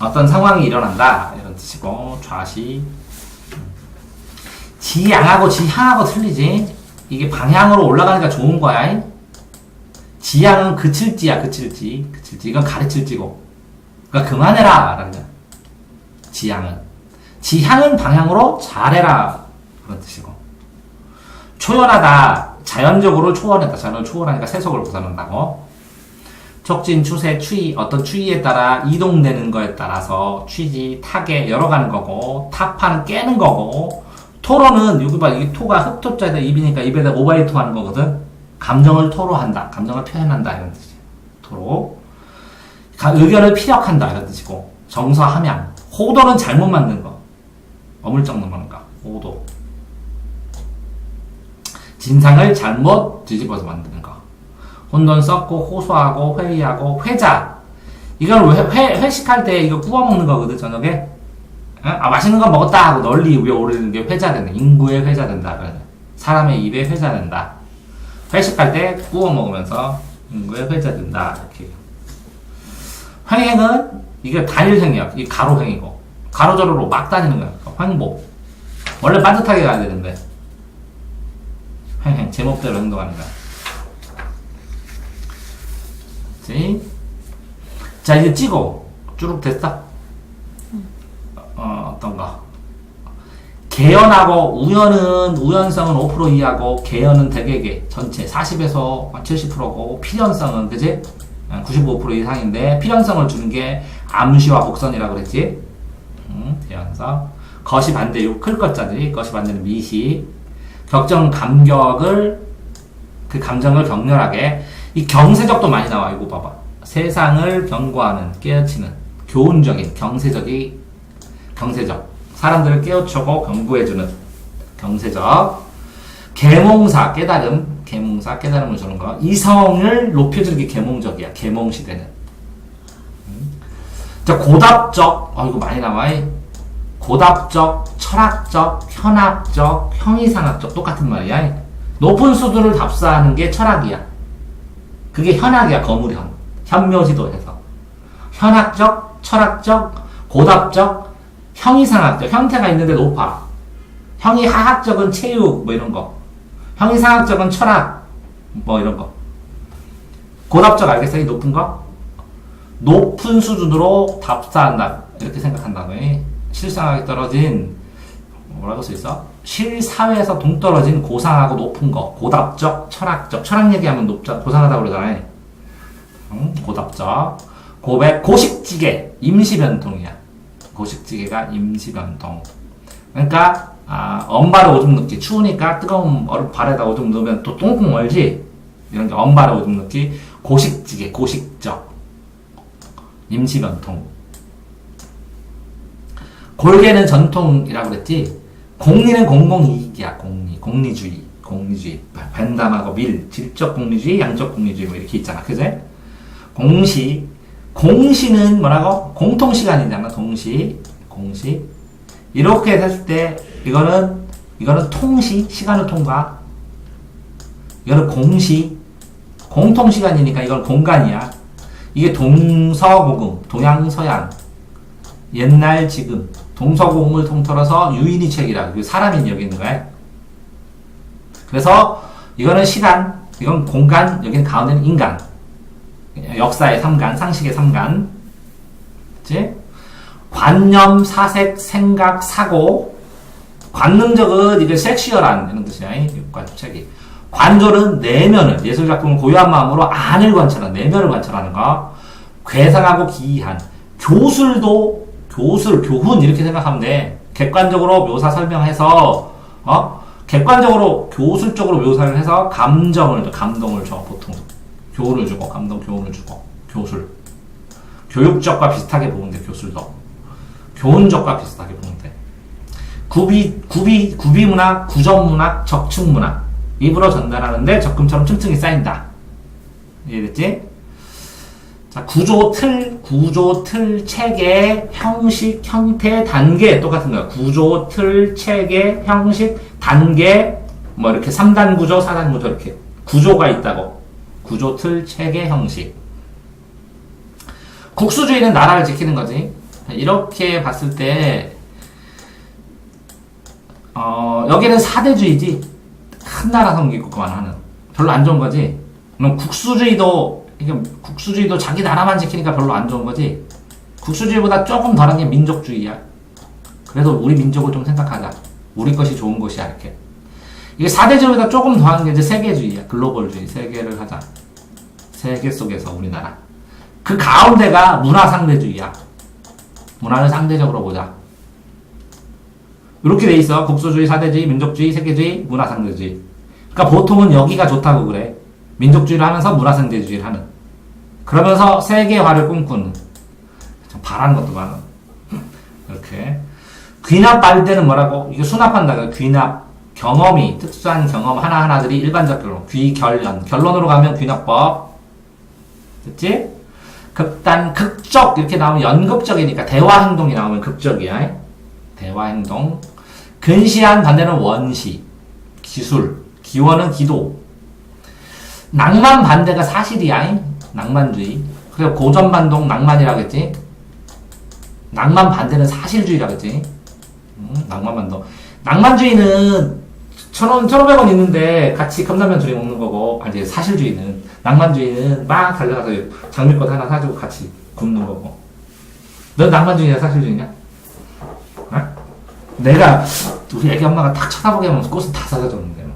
어떤 상황이 일어난다 이런 뜻이고, 좌시. 지양하고 지향하고 틀리지. 이게 방향으로 올라가니까 좋은 거야. 지향은 그칠지야. 이건 가르칠지고. 그러니까 그만해라 라는 거야. 지향은 방향으로 잘해라 그런 뜻이고. 초연하다. 자연적으로 초월했다. 자연을 초월하니까 세속을 벗어난다고. 촉진, 추세, 추이. 어떤 추이에 따라 이동되는 거에 따라서 취지, 타계 열어가는 거고. 타파는 깨는 거고. 토로는 여기 봐. 이 토가 흑토자에다 입이니까 입에다 오바이토 하는 거거든. 감정을 토로한다. 감정을 표현한다. 이런 뜻이야. 토로. 의견을 피력한다. 이런 뜻이고. 정서, 함양. 호도는 잘못 만든 거. 어물쩍 넘어가는 거. 호도. 진상을 잘못 뒤집어서 만드는 거. 혼돈 썩고 호소하고 회의하고 회자. 이건 회식할 때 이거 구워 먹는 거거든, 저녁에. 맛있는 거 먹었다 하고 널리 위에 오르는 게 회자된다. 인구에 회자된다. 사람의 입에 회자된다. 회식할 때 구워 먹으면서 인구에 회자된다. 이렇게. 횡행은 이게 단일행이야. 이게 가로행이고. 가로저로로 막 다니는 거야. 횡복. 원래 반듯하게 가야 되는데. 횡행. 제목대로 행동하는 거야. 자, 이제 찍어. 쭈룩 됐어? 어떤 거? 개연하고 우연은 우연성은 5% 이하고 개연은 대개개 전체 40에서 70%고 필연성은 그지? 95% 이상인데 필연성을 주는 게 암시와 복선이라고 그랬지? 대연성. 것이 반대요. 클 것자지. 것이 반대는 미시. 격정 감격을 그 감정을 격렬하게 이 경세적도 많이 나와. 이거 봐봐. 세상을 경고하는 깨우치는 교훈적인 경세적 사람들을 깨우치고 경고해주는 경세적 계몽사 깨달음을 주는 거 이성을 높여주는 게 계몽적이야. 계몽시대는 자 고답적 이거 많이 나와. 고답적 철학적 현학적 형이상학적 똑같은 말이야. 높은 수준을 답사하는 게 철학이야. 그게 현학이야. 거물현 현묘지도에서 현학적 철학적 고답적 형이상학적 형태가 있는데 높아. 형이하학적은 체육 뭐 이런 거. 형이상학적은 철학 뭐 이런 거. 고답적 알겠어? 이 높은 거? 높은 수준으로 답사한다 이렇게 생각한다고 해. 실상하게 떨어진 뭐라고 써 있어? 실사회에서 동떨어진 고상하고 높은 거. 고답적 철학적 철학 얘기하면 고상하다고 그러잖아. 고답적 고백 고식지계 임시변통이야. 고식지계가 임시변통. 그러니까 엄발에 오줌 넣기 추우니까 뜨거운 얼음 발에다 오줌 넣으면 또 똥콩 얼지. 이런 게 엄발에 오줌 넣기 고식지계 고식적 임시변통. 골개는 전통이라고 그랬지. 공리는 공공이익이야. 공리주의 반담하고 밀 질적 공리주의 양적 공리주의 뭐 이렇게 있잖아. 그제? 공시는 뭐라고? 공통시간이잖아. 공시 이렇게 했을 때 이거는 통시 시간을 통과. 이거는 공시 공통시간이니까 이건 공간이야. 이게 동서고금 동양서양 옛날 지금 동서고금을 통틀어서 유인이책이라 사람이 여기 있는 거야. 그래서 이거는 시간 이건 공간 여기는 가운데는 인간 역사의 3간, 상식의 3간. 그치? 관념, 사색, 생각, 사고. 관능적은 이게 섹슈얼한 이런 뜻이야. 책이. 관조는 내면을, 예술작품을 고유한 마음으로 안을 관찰하는, 내면을 관찰하는 거. 괴상하고 기이한. 교훈 이렇게 생각하면 돼. 객관적으로 묘사 설명해서, 객관적으로 교술적으로 묘사를 해서 감동을 줘, 보통. 교훈을 주고 교술 교육적과 비슷하게 보면 돼. 교술도 교훈적과 비슷하게 보면 돼. 구비문학 구전문학 적충문학 입으로 전달하는데 적금처럼 층층이 쌓인다. 이해됐지? 자 구조 틀 체계 형식 형태 단계 똑같은 거야. 구조 틀 체계 형식 단계 뭐 이렇게 3단 구조 4단 구조 이렇게 구조가 있다고. 구조, 틀, 체계, 형식. 국수주의는 나라를 지키는 거지. 이렇게 봤을 때 여기는 사대주의지. 큰 나라 섬기고만 하는. 별로 안 좋은 거지. 그럼 국수주의도 자기 나라만 지키니까 별로 안 좋은 거지. 국수주의보다 조금 덜한 게 민족주의야. 그래도 우리 민족을 좀 생각하자. 우리 것이 좋은 것이야 이렇게. 이게 4대주의보다 조금 더한 게 이제 세계주의야. 글로벌주의. 세계를 하자. 세계 속에서 우리나라. 그 가운데가 문화상대주의야. 문화를 상대적으로 보자. 이렇게 돼 있어. 국수주의, 사대주의, 민족주의, 세계주의, 문화상대주의. 그러니까 보통은 여기가 좋다고 그래. 민족주의를 하면서 문화상대주의를 하는. 그러면서 세계화를 꿈꾸는. 좀 바라는 것도 많아. 이렇게. 귀납 발대는 뭐라고? 이게 수납한다. 귀납. 경험이 특수한 경험 하나하나들이 일반적 결론 결론으로 가면 귀납법 됐지? 극단 극적 이렇게 나오면 연극적이니까 대화행동이 나오면 극적이야. 대화행동 근시한 반대는 원시 기술 기원은 기도 낭만 반대가 사실이야. 낭만주의 그래서 고전반동 낭만이라고 했지. 낭만 반대는 사실주의라고 했지. 낭만반동 낭만주의는 1,500원 있는데 같이 컵라면 둘이 먹는 거고, 아니, 사실주의는, 낭만주의는 막 달려가서 장미꽃 하나 사주고 같이 굽는 거고. 넌 낭만주의냐, 사실주의냐? 어? 내가 우리 애기 엄마가 딱 쳐다보게 하면서 꽃을 다 사다 줬는데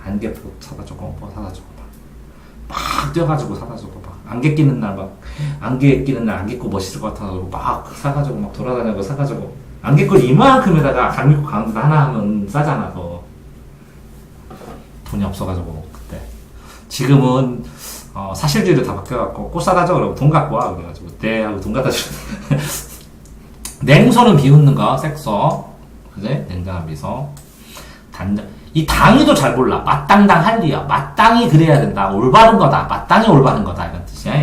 안개꽃 사다 주고 뭐 사다 주고 막 뛰어가지고 사다 주고 막 안개 끼는 날 막 안개 끼는 날 안개꽃 멋있을 것 같아서 막 사가지고 막 돌아다니고 사가지고 안개꽃 이만큼에다가 안개꽃 가운데 하나 하면 싸잖아. 더 돈이 없어가지고 그때. 지금은 사실주의로 다 바뀌어갖고 꽃 사다 줘 그러고 돈 갖고 와 그래가지고 네 하고 돈 갖다 주는. 냉소는 비웃는 거 색소, 그지? 냉정한 미소. 단정. 이 당이도 잘 몰라. 마땅당 할리야. 마땅히 그래야 된다. 올바른 거다. 마땅히 올바른 거다. 이런 뜻이야.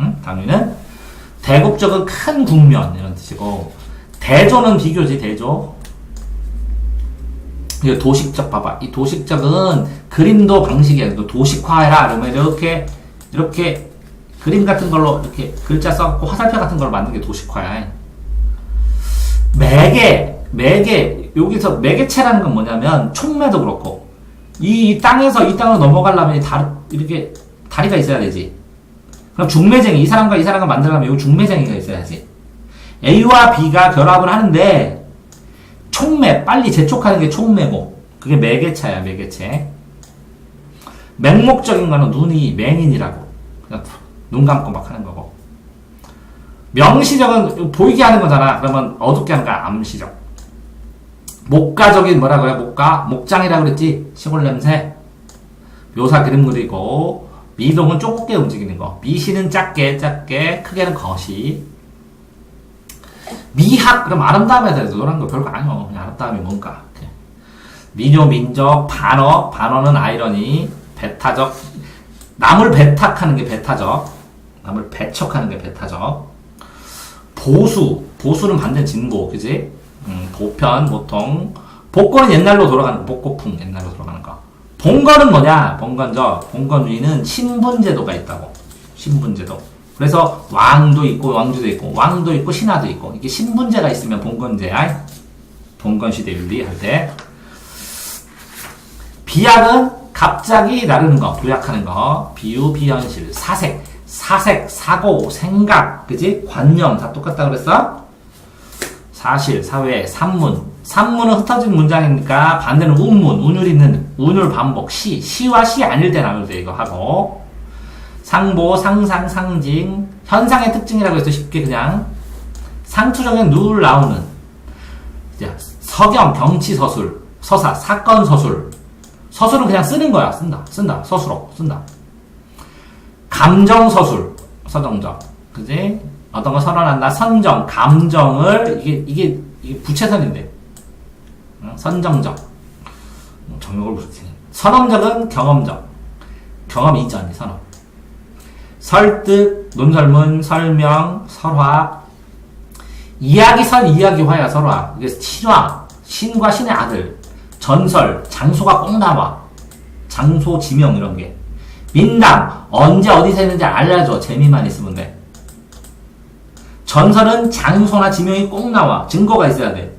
응? 당위는 대국적은 큰 국면 이런 뜻이고, 대조는 비교지. 대조. 이거 도식적 봐봐. 이 도식적은 그림도 방식이야. 도식화해라. 그러면 이렇게 그림 같은 걸로 이렇게 글자 써갖고 화살표 같은 걸 만든 게 도식화야. 매개, 여기서 매개체라는 건 뭐냐면, 촉매도 그렇고, 이 땅에서 이 땅으로 넘어가려면 이렇게 다리가 있어야 되지. 그럼 중매쟁이, 이 사람과 이 사람과 만들려면 여기 중매쟁이가 있어야지. A와 B가 결합을 하는데, 촉매, 빨리 재촉하는 게 촉매고, 그게 매개체야, 매개체. 맹목적인 거는 눈이 맹인이라고. 그냥 눈 감고 막 하는 거고. 명시적은 보이게 하는 거잖아. 그러면 어둡게 하는 거야. 암시적. 목가적인 뭐라 그래? 목장이라고 그랬지? 시골 냄새. 묘사 그림 그리고. 미동은 좁게 움직이는 거. 미시는 작게, 크게는 거시. 미학, 그럼 아름다움에 대해서 노란 거 별거 아니야. 그냥 아름다움이 뭔가. 미뇨, 민족, 반어는 아이러니, 배타적. 남을 배탁하는 게 배타적. 남을 배척하는 게 배타적. 보수는 반대 진보, 그지? 보편, 보통. 복권은 옛날로 돌아가는 거, 복고풍, 옛날로 돌아가는 거. 봉건은 뭐냐? 봉건주의는 신분제도가 있다고. 신분제도. 그래서 왕도 있고, 왕주도 있고, 왕도 있고, 신하도 있고. 이게 신분제가 있으면 봉건제야. 봉건시대 윤리 할 때. 비약은 갑자기 나르는 거, 부약하는 거. 비유, 비현실, 사색, 사고, 생각, 그지? 관념, 다 똑같다 그랬어? 사실, 사회, 산문. 산문은 흩어진 문장이니까 반대는 운문, 운율 있는, 운율 반복, 시와 시 아닐 때 나눌 때 이거 하고. 상보, 상상, 상징. 현상의 특징이라고 해서 쉽게 그냥. 상투적인 누울 나오는. 서경, 경치 서술. 서사, 사건 서술. 서술은 그냥 쓰는 거야. 쓴다. 서술어, 쓴다. 감정 서술, 서정적, 그지? 어떤 거 선언한다. 선정, 감정을 이게 부채선인데, 선정적, 정욕을 부채. 선언적은 경험적, 경험 이전이 선언. 설득, 논설문, 설명, 설화. 이야기설, 이야기화야 설화. 이게 실화, 신과 신의 아들. 전설, 장소가 꼭 나와. 장소 지명 이런 게. 민담, 언제 어디서 했는지 알려줘. 재미만 있으면 돼. 전설은 장소나 지명이 꼭 나와. 증거가 있어야 돼.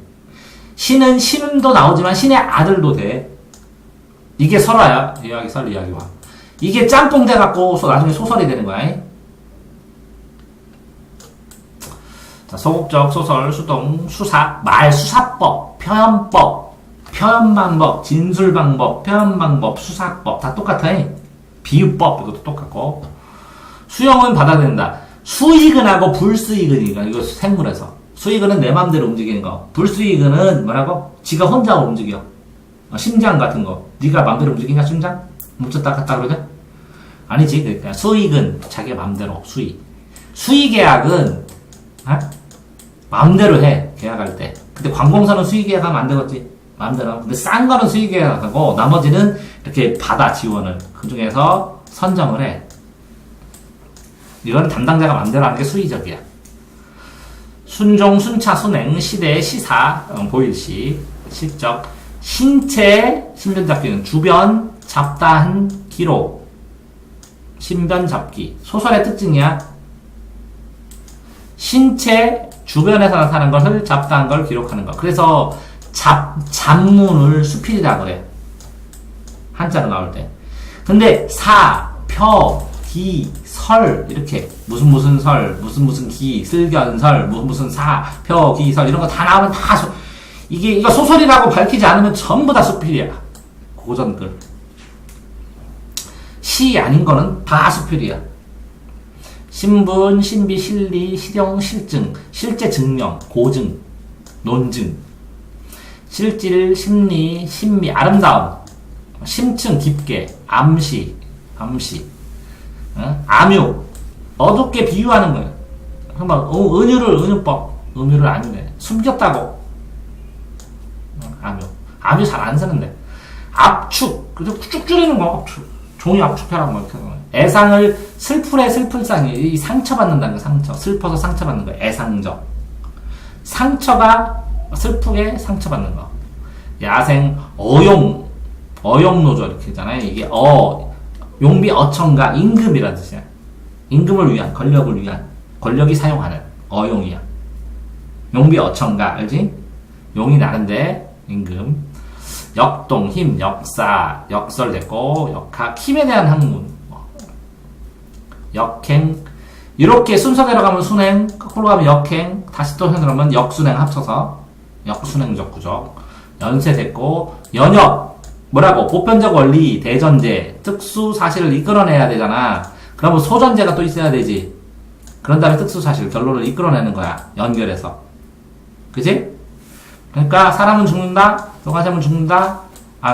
신은 신도 나오지만 신의 아들도 돼. 이게 설화야. 이야기설, 이야기화. 이게 짬뽕 돼갖고 나중에 소설이 되는 거야. 자, 소극적, 소설, 수동, 수사, 말, 수사법, 표현법, 표현방법, 진술방법, 표현방법, 수사법 다 똑같아. 비유법 이것도 똑같고. 수용은 받아들인다. 수익은하고 불수익은 이거 생물에서. 수익은 내 맘대로 움직이는 거. 불수익은 뭐라고? 지가 혼자 움직여. 심장 같은 거. 네가 맘대로 움직이냐 심장? 묻혔다 갔다 그러냐? 아니지. 그러니까 수익은 자기 맘대로 수익. 수익계약은 맘대로 해. 계약할 때. 근데 관공서는 수익계약하면 안 되겠지. 맘대로. 근데 싼 거는 수익계약하고 나머지는 이렇게 받아 지원을. 그 중에서 선정을 해. 이건 담당자가 맘대로 하는 게 수의적이야. 순종, 순차, 순행, 시대, 시사, 보일시, 실적, 신체, 신변잡기는 주변, 잡다한, 기록, 신변잡기. 소설의 특징이야. 신체, 주변에서 나타나는 것을 잡다한 걸 기록하는 것. 그래서 잡문을 수필이라고 그래. 한자로 나올 때. 근데 사, 표, 기, 설 이렇게 무슨 설, 무슨 기, 슬견설, 무슨 사, 표, 기, 설 이런 거 다 나오면 다 이거 소설이라고 밝히지 않으면 전부 다 수필이야. 고전글. 시 아닌 거는 다 수필이야. 신분, 신비, 실리, 실형, 실증, 실제 증명, 고증, 논증, 실질, 심리, 신미, 아름다움, 심층, 깊게, 암시, 암유, 어둡게 비유하는 거예요. 그러면 은유법, 음유를 아니네. 숨겼다고. 암유 잘 안 쓰는데. 압축, 그래서 쭉 줄이는 거, 압축. 종이 압축해라고 막 이렇게 하는 거예요. 애상을 슬플상이, 이 상처받는다는 거, 상처. 슬퍼서 상처받는 거, 애상적. 상처가 슬프게 상처받는 거. 야생, 어용노조 이렇게 있잖아요. 이게 용비 어천가, 임금이라는 뜻이야. 임금을 위한, 권력을 위한, 권력이 사용하는 어용이야. 용비 어천가, 알지? 용이 나른데, 임금. 역동, 힘, 역사, 역설됐고, 역학, 힘에 대한 학문. 역행, 이렇게 순서대로 가면 순행, 거꾸로 가면 역행, 다시 또 들어가면 역순행 합쳐서 역순행적 구적. 연세됐고, 연역, 뭐라고? 보편적 원리, 대전제, 특수 사실을 이끌어내야 되잖아. 그러면 소전제가 또 있어야 되지. 그런 다음에 특수 사실, 결론을 이끌어내는 거야. 연결해서. 그치? 그러니까 사람은 죽는다, 동화샘은 죽는다,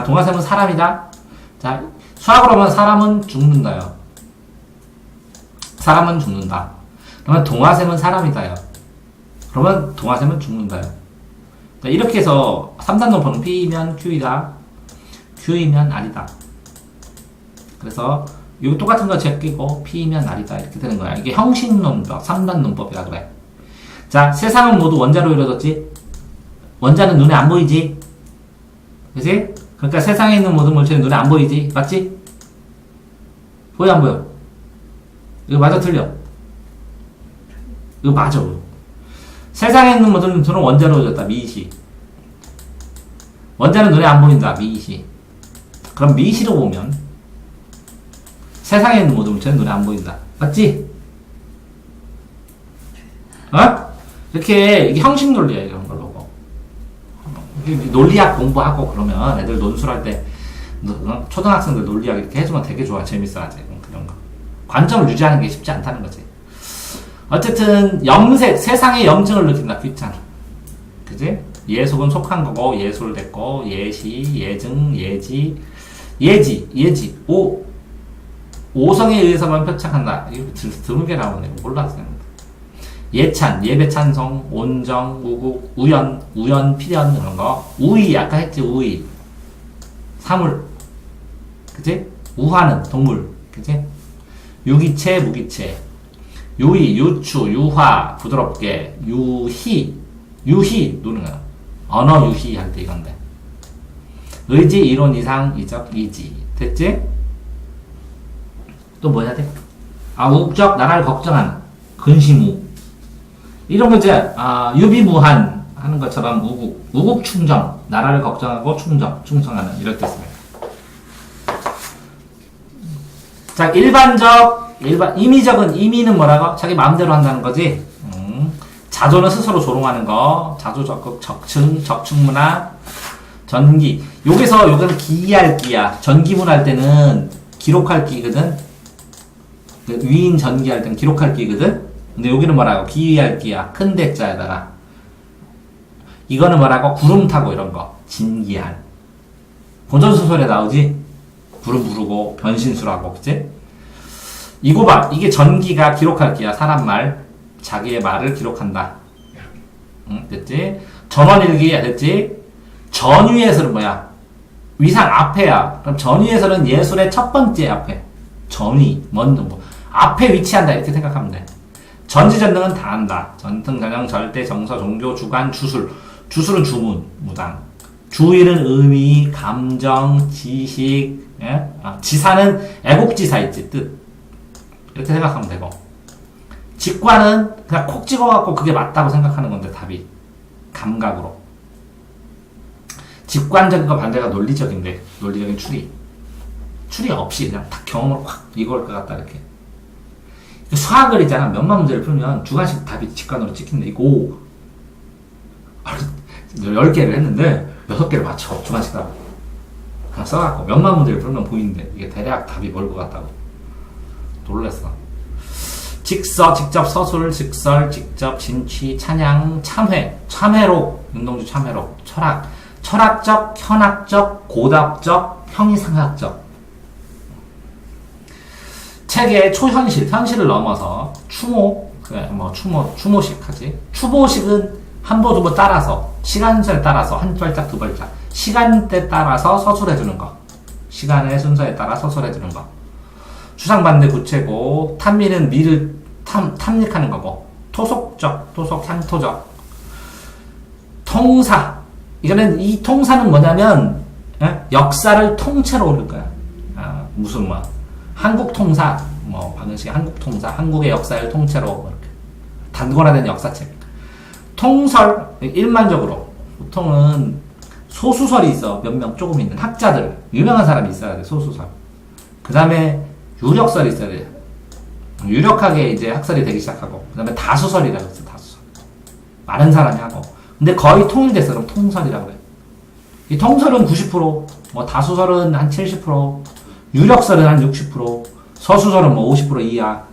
동화샘은 사람이다. 자, 수학으로 보면 사람은 죽는다요. 사람은 죽는다. 그러면 동화샘은 사람이다요. 그러면 동화샘은 죽는다요. 자, 이렇게 해서 3단 논법은 P이면 Q이다. Q이면 R이다. 그래서 이거 똑같은 거 제끼고 P이면 R이다 이렇게 되는 거야. 이게 형식론법, 3단 논법이라 그래. 자, 세상은 모두 원자로 이루어졌지? 원자는 눈에 안 보이지? 그치? 그러니까 세상에 있는 모든 물질은 눈에 안 보이지? 맞지? 보여 안 보여? 이거 맞아 틀려? 이거 맞아. 세상에 있는 모든 물질은 원자로 이루어졌다. 미시. 원자는 눈에 안 보인다. 미시. 그럼 미시로 보면 세상에 있는 모든 물질은 눈에 안 보인다. 맞지? 이렇게 이게 형식 논리야 이런 걸로. 논리학 공부하고 그러면 애들 논술할 때 초등학생들 논리학 이렇게 해주면 되게 좋아. 재밌어하지. 그런 거. 관점을 유지하는 게 쉽지 않다는 거지. 어쨌든 세상의 염증을 느낀다. 귀찮아. 그지? 예속은 속한 거고 예술 됐고 예시, 예증, 예지. 오성에 의해서만 표착한다. 이거 드물게 나오네. 몰랐어요. 예찬, 예배 찬송, 온정, 우국, 우연, 필연, 이런 거. 우의, 아까 했지, 우의. 사물. 그치? 우화는 동물. 그치? 유기체, 무기체. 유의, 유추, 유화, 부드럽게. 유희, 노는 거야. 언어 유희 할 때 이건데. 의지, 이론, 이상, 이적, 이지. 됐지? 또 뭐 해야 돼? 우국적, 나라를 걱정하는. 근심우. 이런 거 이제 유비무한 하는 것처럼 우국 충정, 나라를 걱정하고 충성하는 이럴 때 씁니다. 자, 임의적은 임의는 뭐라고? 자기 마음대로 한다는 거지. 자조는 스스로 조롱하는 거, 자조 적극 적층문화, 전기. 요거는 기할 기야. 전기문 할 때는 기록할 기거든. 위인 전기할 때는 기록할 기거든. 근데 여기는 뭐라고? 기할 기야. 큰 대자에다가. 이거는 뭐라고? 구름 타고 이런 거. 진기할. 고전소설에 나오지? 구름 부르고 변신술하고, 그치? 이거 봐. 이게 전기가 기록할 기야. 사람 말. 자기의 말을 기록한다. 응? 됐지? 전원일기야. 됐지? 전위에서는 뭐야? 위상 앞에야. 그럼 전위에서는 예술의 첫 번째 앞에. 전위. 먼저 앞에 위치한다. 이렇게 생각하면 돼. 전지전능은 다 한다. 전등, 전형, 절대, 정서, 종교, 주관, 주술. 주술은 주문, 무당. 주일은 의미, 감정, 지식, 예? 지사는 애국지사 있지, 뜻. 이렇게 생각하면 되고. 직관은 그냥 콕 찍어갖고 그게 맞다고 생각하는 건데, 답이. 감각으로. 직관적인 거 반대가 논리적인데, 논리적인 추리. 추리 없이 그냥 딱 경험으로 확 이걸 것 같다, 이렇게. 수학을 있잖아. 몇만 문제를 풀면 주관식 답이 직관으로 찍힌다. 이거 10개를 했는데 6개를 맞춰. 주관식 답. 하나 써갖고 몇만 문제를 풀면 보이는데 이게 대략 답이 뭘 것 같다고. 놀랬어. 직서, 직접 서술, 직설, 직접 진취, 찬양, 참회, 참회록, 윤동주 참회록, 철학, 철학적, 현학적, 고답적, 형이상학적. 책의 초현실, 현실을 넘어서 추모, 추모식 하지. 추모식은 한 보, 두 보 따라서, 시간순서에 따라서 한 발짝, 두 발짝, 시간대 따라서 서술해주는 거. 시간의 순서에 따라 서술해주는 거. 추상반대 구체고, 탐미는 미를 탐닉하는 거고, 토속적, 토속, 향토적. 통사. 이거는, 이 통사는 뭐냐면, 역사를 통째로 옮길 거야. 무슨 한국 통사, 방정식의 한국 통사, 한국의 역사를 통째로, 이렇게. 단권화된 역사책. 통설, 일반적으로. 보통은 소수설이 있어. 몇 명 조금 있는 학자들. 유명한 사람이 있어야 돼, 소수설. 그 다음에 유력설이 있어야 돼. 유력하게 이제 학설이 되기 시작하고. 그 다음에 다수설이라고 했어, 다수설. 많은 사람이 하고. 근데 거의 통일됐어. 그럼 통설이라고 그래. 이 통설은 90%, 다수설은 한 70%, 유력설은 한 60%, 서수설은 50% 이하.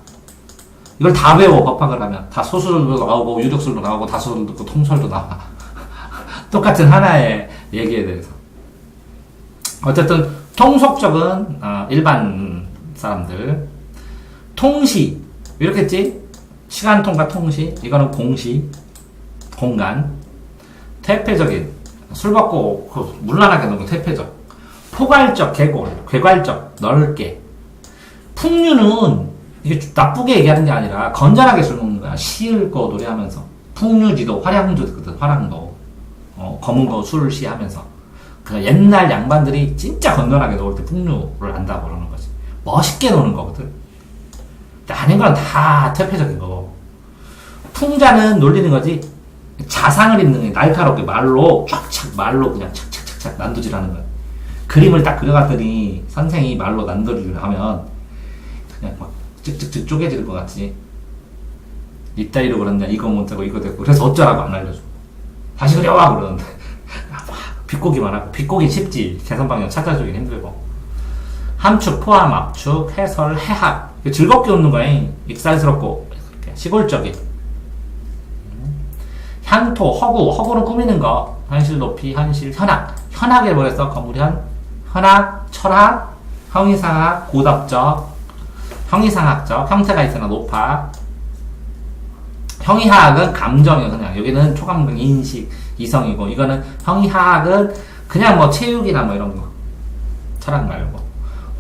이걸 다 배워, 법학을 하면. 다 소수설도 나오고, 유력설도 나오고, 다수설도 있고, 통설도 나와. 똑같은 하나의 얘기에 대해서. 어쨌든, 통속적은, 일반 사람들. 통시. 이렇게 했지? 시간통과 통시. 이거는 공시. 공간. 퇴폐적인. 술 먹고, 물란하게 노는 거 퇴폐적. 포괄적, 괴괄적, 넓게. 풍류는, 이게 나쁘게 얘기하는 게 아니라, 건전하게 술 먹는 거야. 시 읽고 노래하면서. 풍류지도, 화량주거든, 화랑도. 검은 거 술을 시하면서. 그 옛날 양반들이 진짜 건전하게 놀 때 풍류를 한다고 그러는 거지. 멋있게 노는 거거든. 아닌 건 다 퇴폐적인 거고. 풍자는 놀리는 거지. 자상을 입는 게 날카롭게 말로 말로 그냥 착착착착 난도질하는 거야. 그림을 딱 그려갔더니 선생이 말로 난도질을 하면 그냥 막 찍찍찍 쪼개질 것 같지. 이따위로 그랬냐, 이거 못하고 이거 됐고. 그래서 어쩌라고 안 알려줘. 다시 그려와 그러는데 비꼬기만 하고. 비꼬기 쉽지. 개선방향 찾아주긴 힘들고. 함축, 포함, 압축, 해설, 해학. 즐겁게 웃는 거야. 익살스럽고 이렇게 시골적인. 향토, 허구. 허구는 꾸미는 거. 현실 높이, 현실, 현학. 현학에 뭐랬어? 건물현. 현학, 철학, 형이상학, 고답적, 형이상학적. 형태가 있으나 높아. 형이하학은 감정이에요. 그냥 여기는 초감정, 인식, 이성이고, 이거는 형이하학은 그냥 체육이나 이런 거. 철학 말고.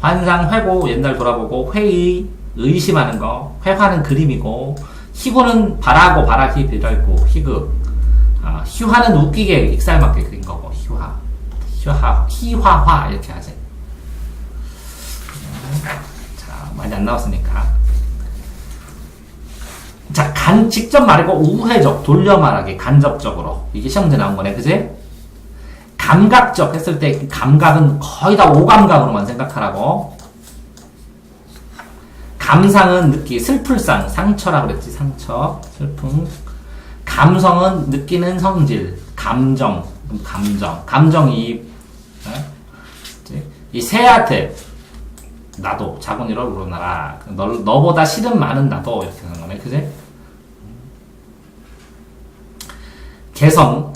환상, 회고, 옛날 돌아보고, 회의, 의심하는 거. 회화는 그림이고, 희구는 바라고, 바라기 들어있고, 희극. 희화는 웃기게, 익살맞게 그린 거고, 희화화, 이렇게 하지. 자, 많이 안 나왔으니까. 자, 직접 말하고, 우회적, 돌려 말하기, 간접적으로. 이게 시험문제 나온 거네, 그지? 감각적 했을 때, 감각은 거의 다 오감각으로만 생각하라고. 감상은 느끼, 슬플상, 상처라고 그랬지, 상처, 슬픔. 감성은 느끼는 성질, 감정이입. 이 새한테, 나도, 자본이를 우러나라. 너보다 실은 많은 나도, 이렇게 하는 거네, 그지? 개성,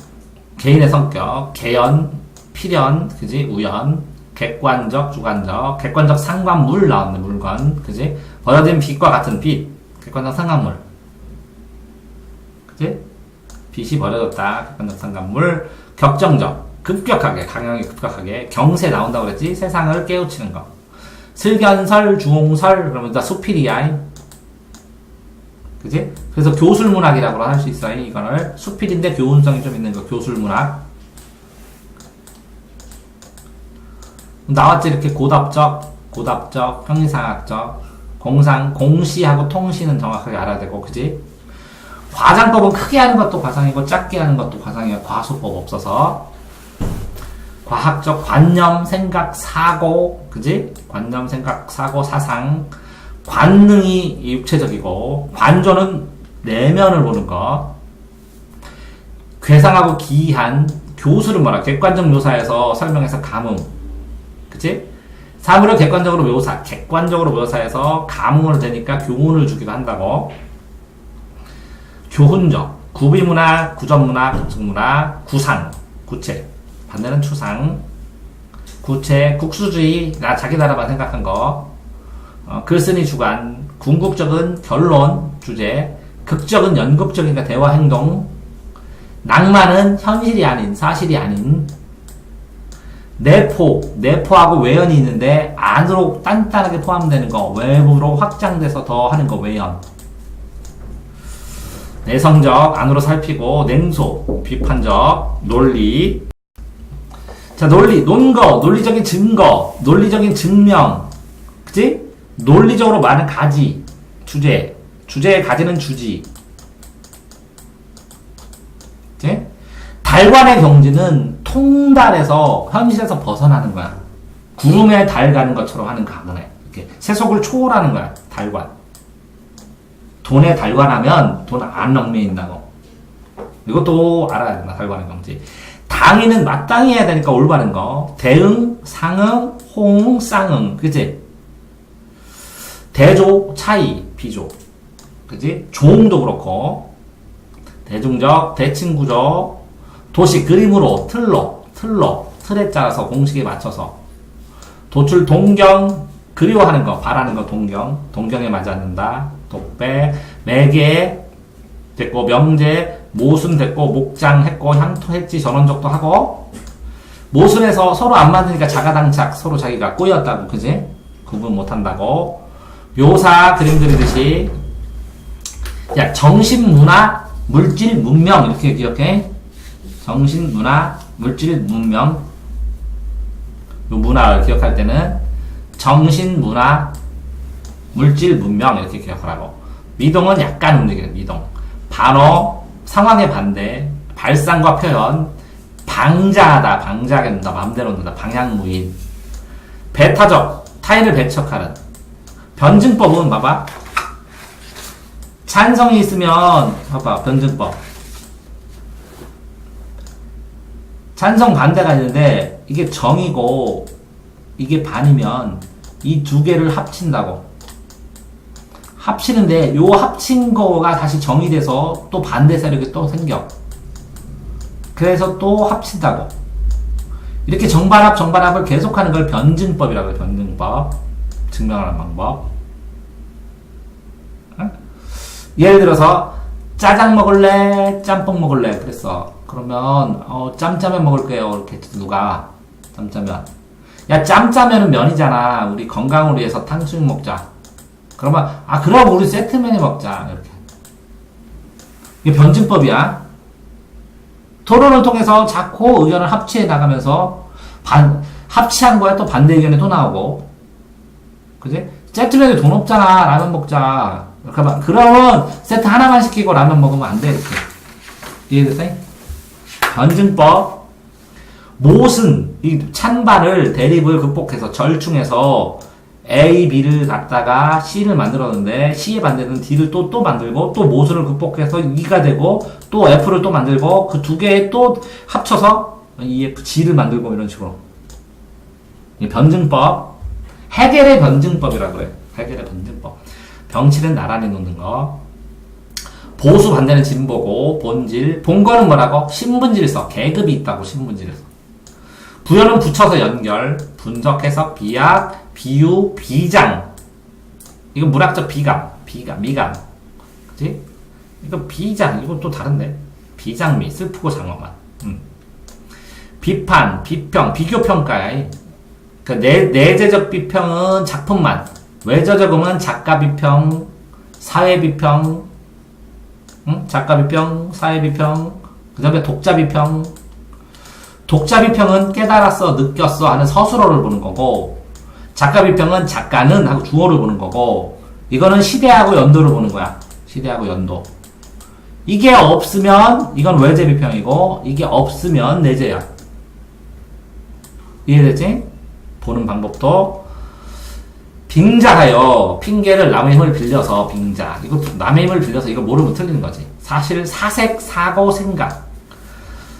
개인의 성격, 개연, 필연, 그지? 우연, 객관적, 주관적, 객관적 상관물 나왔네, 물건, 그지? 버려진 빛과 같은 빛, 객관적 상관물, 그지? 빛이 버려졌다, 객관적 상관물, 격정적, 급격하게, 강하게, 급격하게, 경세 나온다고 그랬지? 세상을 깨우치는 거. 슬견설, 주홍설, 그러면 다 수필이야, 그지? 그래서 교술문학이라고 할 수 있어요, 이거를. 수필인데 교훈성이 좀 있는 거, 교술문학. 나왔지, 이렇게 고답적, 형이상학적, 공시하고 통시는 정확하게 알아야 되고, 그지? 과장법은 크게 하는 것도 과장이고, 작게 하는 것도 과장이에요. 과수법 없어서. 과학적 관념, 생각, 사고, 그지? 관념, 생각, 사고, 사상. 관능이 육체적이고, 관조는 내면을 보는 거. 괴상하고 기이한 교수를 뭐라 객관적 묘사에서 설명해서 감흥. 그치? 사물을 객관적으로 묘사해서 감흥을 되니까 교훈을 주기도 한다고. 교훈적, 구비문화, 구전문화, 급증문화, 구상, 구체. 반대는 추상. 구체, 국수주의, 자기 나라만 생각한 거. 글쓴이 주관, 궁극적은 결론, 주제. 극적은 연극적이니까 대화 행동. 낭만은 현실이 아닌, 사실이 아닌. 내포하고 외연이 있는데 안으로 단단하게 포함되는 거, 외부로 확장돼서 더 하는 거, 외연. 내성적, 안으로 살피고, 냉소, 비판적, 논리. 자, 논거, 논리적인 증거, 논리적인 증명. 그치? 논리적으로 많은 가지, 주제의 가지는 주지. 그치? 달관의 경지는 통달해서 현실에서 벗어나는 거야. 구름에 달 가는 것처럼 하는 가문에 이렇게 세속을 초월하는 거야. 달관. 돈에 달관하면 돈 안 얽매인다고. 이것도 알아야 된다. 달관의 경지. 당위는 마땅히 해야 되니까 올바른 거. 대응, 상응, 호응, 쌍응. 그치? 대조, 차이, 비조. 그치? 조응도 그렇고. 대중적, 대칭구적. 도시 그림으로, 틀에 짜서 공식에 맞춰서. 도출, 동경, 그리워하는 거, 바라는 거, 동경에 맞았는다. 독배, 매개, 됐고, 명제, 모순 됐고, 목장 했고, 향토 했지, 전원적도 하고, 모순에서 서로 안 맞으니까 자가당착, 서로 자기가 꼬였다고, 그지? 구분 못 한다고. 묘사, 그림 그리듯이. 야, 정신, 문화, 물질, 문명, 이렇게 기억해. 정신, 문화, 물질, 문명. 요 문화를 기억할 때는 정신, 문화, 물질, 문명 이렇게 기억하라고. 미동은 약간 움직이는 미동. 반어, 상황의 반대, 발상과 표현, 방자하다, 방자하게 논다, 마음대로 논다, 방향무인. 배타적, 타인을 배척하는. 변증법은 봐봐. 찬성이 있으면 봐봐, 변증법. 찬성 반대가 있는데 이게 정이고 이게 반이면 이 두 개를 합친다고. 합치는데 요 합친 거가 다시 정이 돼서 또 반대 세력이 또 생겨. 그래서 또 합친다고. 이렇게 정반합을 계속하는 걸 변증법이라고 해요. 변증법. 증명하는 방법. 응? 예를 들어서 짜장 먹을래? 짬뽕 먹을래? 그랬어. 그러면 짬짜면 먹을게요. 이렇게 누가 짬짜면. 야, 짬짜면은 면이잖아. 우리 건강을 위해서 탕수육 먹자. 그러면 그럼 우리 세트면이 먹자. 이렇게. 이게 변증법이야. 토론을 통해서 자꾸 의견을 합치해 나가면서 합치한 거야. 또 반대 의견이 또 나오고. 그지? 세트면에 돈 없잖아. 라면 먹자. 그러면 세트 하나만 시키고 라면 먹으면 안 돼. 이렇게. 이해됐어요? 변증법. 못은 이 찬반을 대립을 극복해서 절충해서 A, B를 갖다가 C를 만들었는데 C의 반대는 D를 또 만들고 또 모순을 극복해서 E가 되고 또 F를 또 만들고 그 두 개 또 합쳐서 EF, G를 만들고 이런 식으로. 이 변증법. 해겔의 변증법이라고 해요. 해겔의 변증법. 병치는 나란히 놓는 거. 보수 반대는 진보고 본질. 본거는 뭐라고? 신분질서. 계급이 있다고 신분질에서. 부여는 붙여서 연결. 분석, 해석, 비약, 비유, 비장. 이건 문학적 비감, 미감. 그치? 이거 비장, 이건 또 다른데. 비장미, 슬프고 장엄한. 비판, 비평, 비교평가야. 그 내재적 비평은 작품만. 외저적음은 작가 비평, 사회 비평, 작가 비평, 사회 비평, 그 다음에 독자 비평. 독자 비평은 깨달았어, 느꼈어 하는 서술어를 보는 거고, 작가 비평은 작가는 하고 주어를 보는 거고, 이거는 시대하고 연도를 보는 거야. 시대하고 연도. 이게 없으면 이건 외재 비평이고, 이게 없으면 내재야. 이해되지? 보는 방법도 빙자하여 핑계를 남의 힘을 빌려서 빙자. 이거 남의 힘을 빌려서 이거 모르면 틀리는 거지. 사실 사색 사고 생각.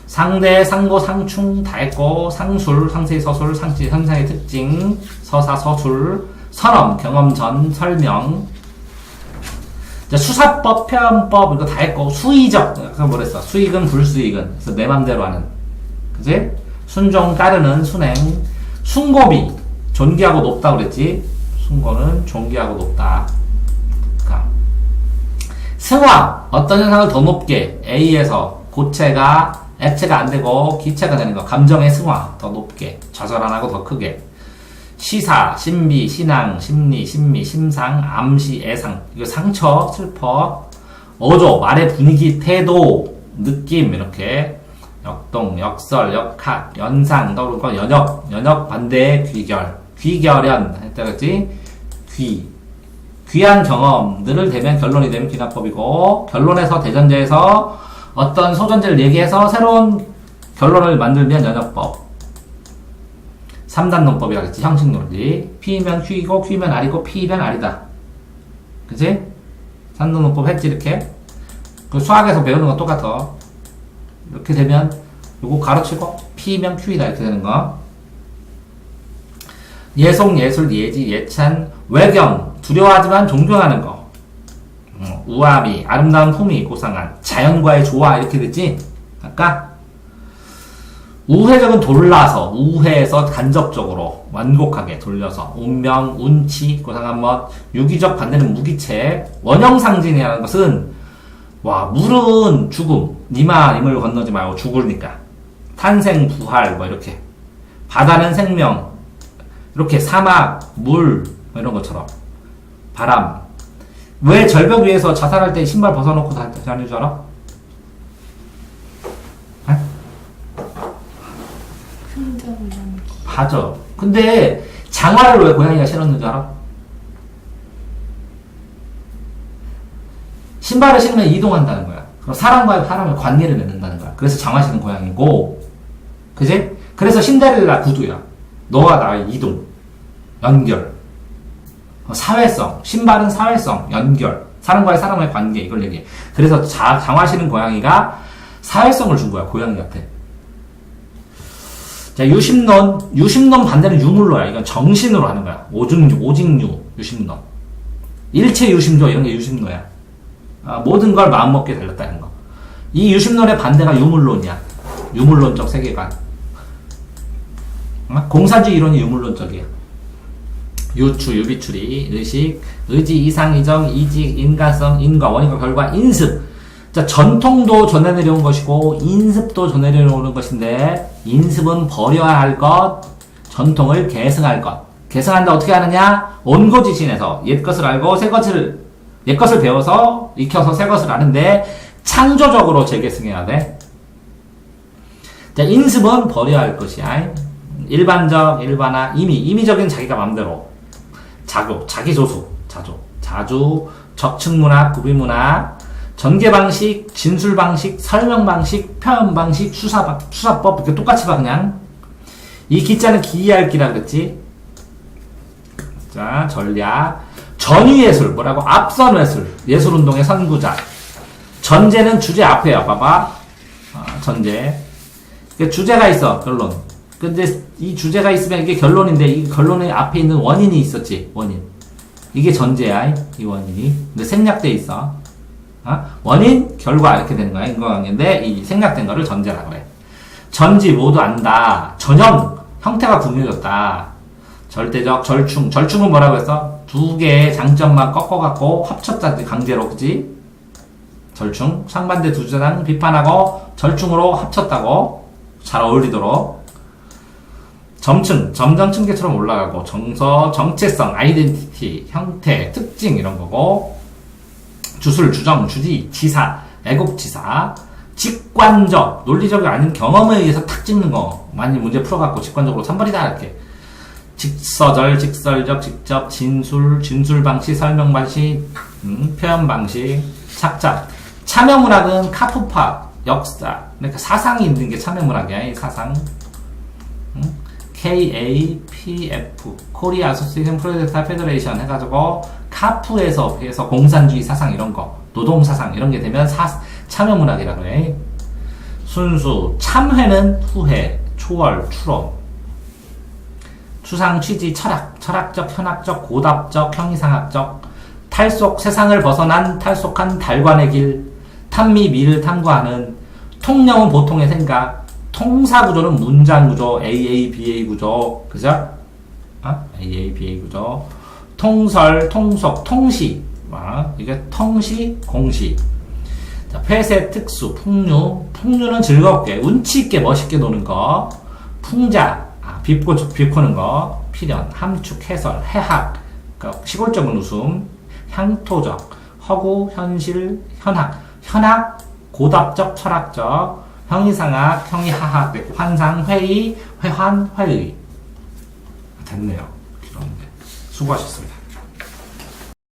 상대 상고 상충 다 했고 상술 상세 서술 상시 현상의 특징 서사 서술 선엄 경험 전 설명. 자, 수사법 표현법 이거 다 했고 수의적. 아까 뭐랬어? 수익은 불수익은. 그래서 내 맘대로 하는. 그지? 순종 따르는 순행. 숭고비 존귀하고 높다 그랬지. 숭고는 존귀하고 높다. 그러니까 승화 어떤 현상을 더 높게 A에서 고체가 액체가 안 되고 기체가 되는 거. 감정의 승화 더 높게 좌절 안 하고 더 크게. 시사 신비 신앙 심리 심미 심상 암시 애상 이거 상처 슬퍼. 어조 말의 분위기 태도 느낌 이렇게. 역동 역설 역학 연상 떠오르는 거. 연역 반대의 귀결 귀결연 했다 그랬지. 귀한 경험들을 대면 결론이 되면 귀납법이고, 결론에서 대전제에서 어떤 소전제를 얘기해서 새로운 결론을 만들면 연역법. 3단론법이라 그랬지. 형식논리. P면 Q이고 Q면 R이고 P면 R이다. 그치? 3단론법 했지 이렇게. 그 수학에서 배우는 거 똑같아. 이렇게 되면 요거 가로치고 P면 Q이다 이렇게 되는 거. 예송, 예술, 예지, 예찬, 외경, 두려워하지만 존경하는 거. 우아미, 아름다운 품이 고상한, 자연과의 조화 이렇게 됐지? 아까? 우회적은 돌라서, 우회에서 간접적으로, 완곡하게 돌려서, 운명, 운치, 고상한 것, 유기적 반대는 무기체, 원형상징이라는 것은, 와, 물은 죽음, 님을 건너지 말고 죽으니까. 탄생, 부활, 뭐 이렇게. 바다는 생명, 이렇게 사막, 물, 뭐 이런 것처럼. 바람. 왜 절벽 위에서 자살할 때 신발 벗어놓고 다니는 줄 알아? 에? 흔적을 남기. 맞아. 근데 장화를 왜 고양이가 신었는 줄 알아? 신발을 신으면 이동한다는 거야. 그럼 사람과의 사람의 관계를 맺는다는 거야. 그래서 장화 신은 고양이고, 그지? 그래서 신데렐라 구두야. 너와 나의 이동, 연결, 사회성, 신발은 사회성, 연결, 사람과의 사람의 관계, 이걸 얘기해. 그래서 장화 신은 고양이가 사회성을 준 거야, 고양이한테. 자, 유심론 반대는 유물로야. 이건 정신으로 하는 거야. 오직유, 유심론. 일체 유심조, 이런 게 유심로야. 모든 걸 마음먹게 달렸다는 거. 이 유심론의 반대가 유물론이야. 유물론적 세계관. 공사주의 이론이 유물론적이야. 유추, 유비추리, 의식, 의지, 이상, 이정, 이직, 인가성, 인과, 원인과 결과, 인습. 자, 전통도 전해내려온 것이고, 인습도 전해내려오는 것인데, 인습은 버려야 할 것, 전통을 계승할 것. 계승한다 어떻게 하느냐? 온고지신에서 옛것을 알고 옛것을 배워서, 익혀서 새것을 아는데, 창조적으로 재계승해야 돼. 자, 인습은 버려야 할 것이야. 일반적, 일반화, 임의적인 자기가 맘대로. 자기조수, 자주, 적층문학, 구비문학, 전개방식, 진술방식, 설명방식, 표현방식, 수사법, 이렇게 똑같이 봐, 그냥. 이 기자는 기이할 기라 그랬지? 자, 전략. 전위예술, 뭐라고? 앞선예술, 예술운동의 선구자. 전제는 주제 앞에요, 봐봐. 전제. 주제가 있어, 결론. 근데 이 주제가 있으면 이게 결론인데 이 결론의 앞에 있는 원인이 있었지. 원인. 이게 전제야. 이 원인이. 근데 생략돼 있어. 원인, 결과 이렇게 되는 거야. 인과관계인데 이 생략된 거를 전제라고 해. 전지 모두 안다. 전형, 형태가 구분해졌다. 절대적, 절충은 뭐라고 했어? 두 개의 장점만 꺾어갖고 합쳤다. 강제로, 그지? 절충. 상반대 두 주장 비판하고 절충으로 합쳤다고. 잘 어울리도록. 점층, 점정층계처럼 올라가고, 정서, 정체성, 아이덴티티, 형태, 특징 이런 거고, 주술, 주정, 주지, 지사, 애국지사, 직관적, 논리적이 아닌 경험에 의해서 탁 찍는 거 많이 문제 풀어갖고 직관적으로 3번이다 이렇게. 직서절, 직설적, 직접, 진술 방식, 설명 방식, 표현 방식, 착잡. 참여문학은 카푸파, 역사, 그러니까 사상이 있는 게 참여문학이야. 이 사상. KAPF, 코리아 아소시에이션 프로젝트 페더레이션 해가지고 카프에서 해서 공산주의 사상 이런 거, 노동 사상 이런 게 되면 참여 문학이라 그래. 순수 참회는 후회, 초월, 추론. 추상, 취지, 철학, 철학적, 현학적, 고답적, 형이상학적. 탈속, 세상을 벗어난 탈속한 달관의 길. 탐미, 미를 탐구하는. 통념은 보통의 생각. 통사구조는 문장구조, AA, BA 구조. 그죠? AA, BA 구조. 통설, 통속, 통시. 이게 통시, 공시. 자, 폐쇄, 특수, 풍류. 풍류는 즐겁게, 운치있게, 멋있게 노는 거. 풍자, 비꼬는 거. 필연, 함축, 해설, 해학. 그러니까 시골적인 웃음. 향토적, 허구, 현실, 현학, 고답적, 철학적. 형이상학, 형이하학, 환상, 회의, 회환, 회의. 됐네요. 길었는데. 수고하셨습니다.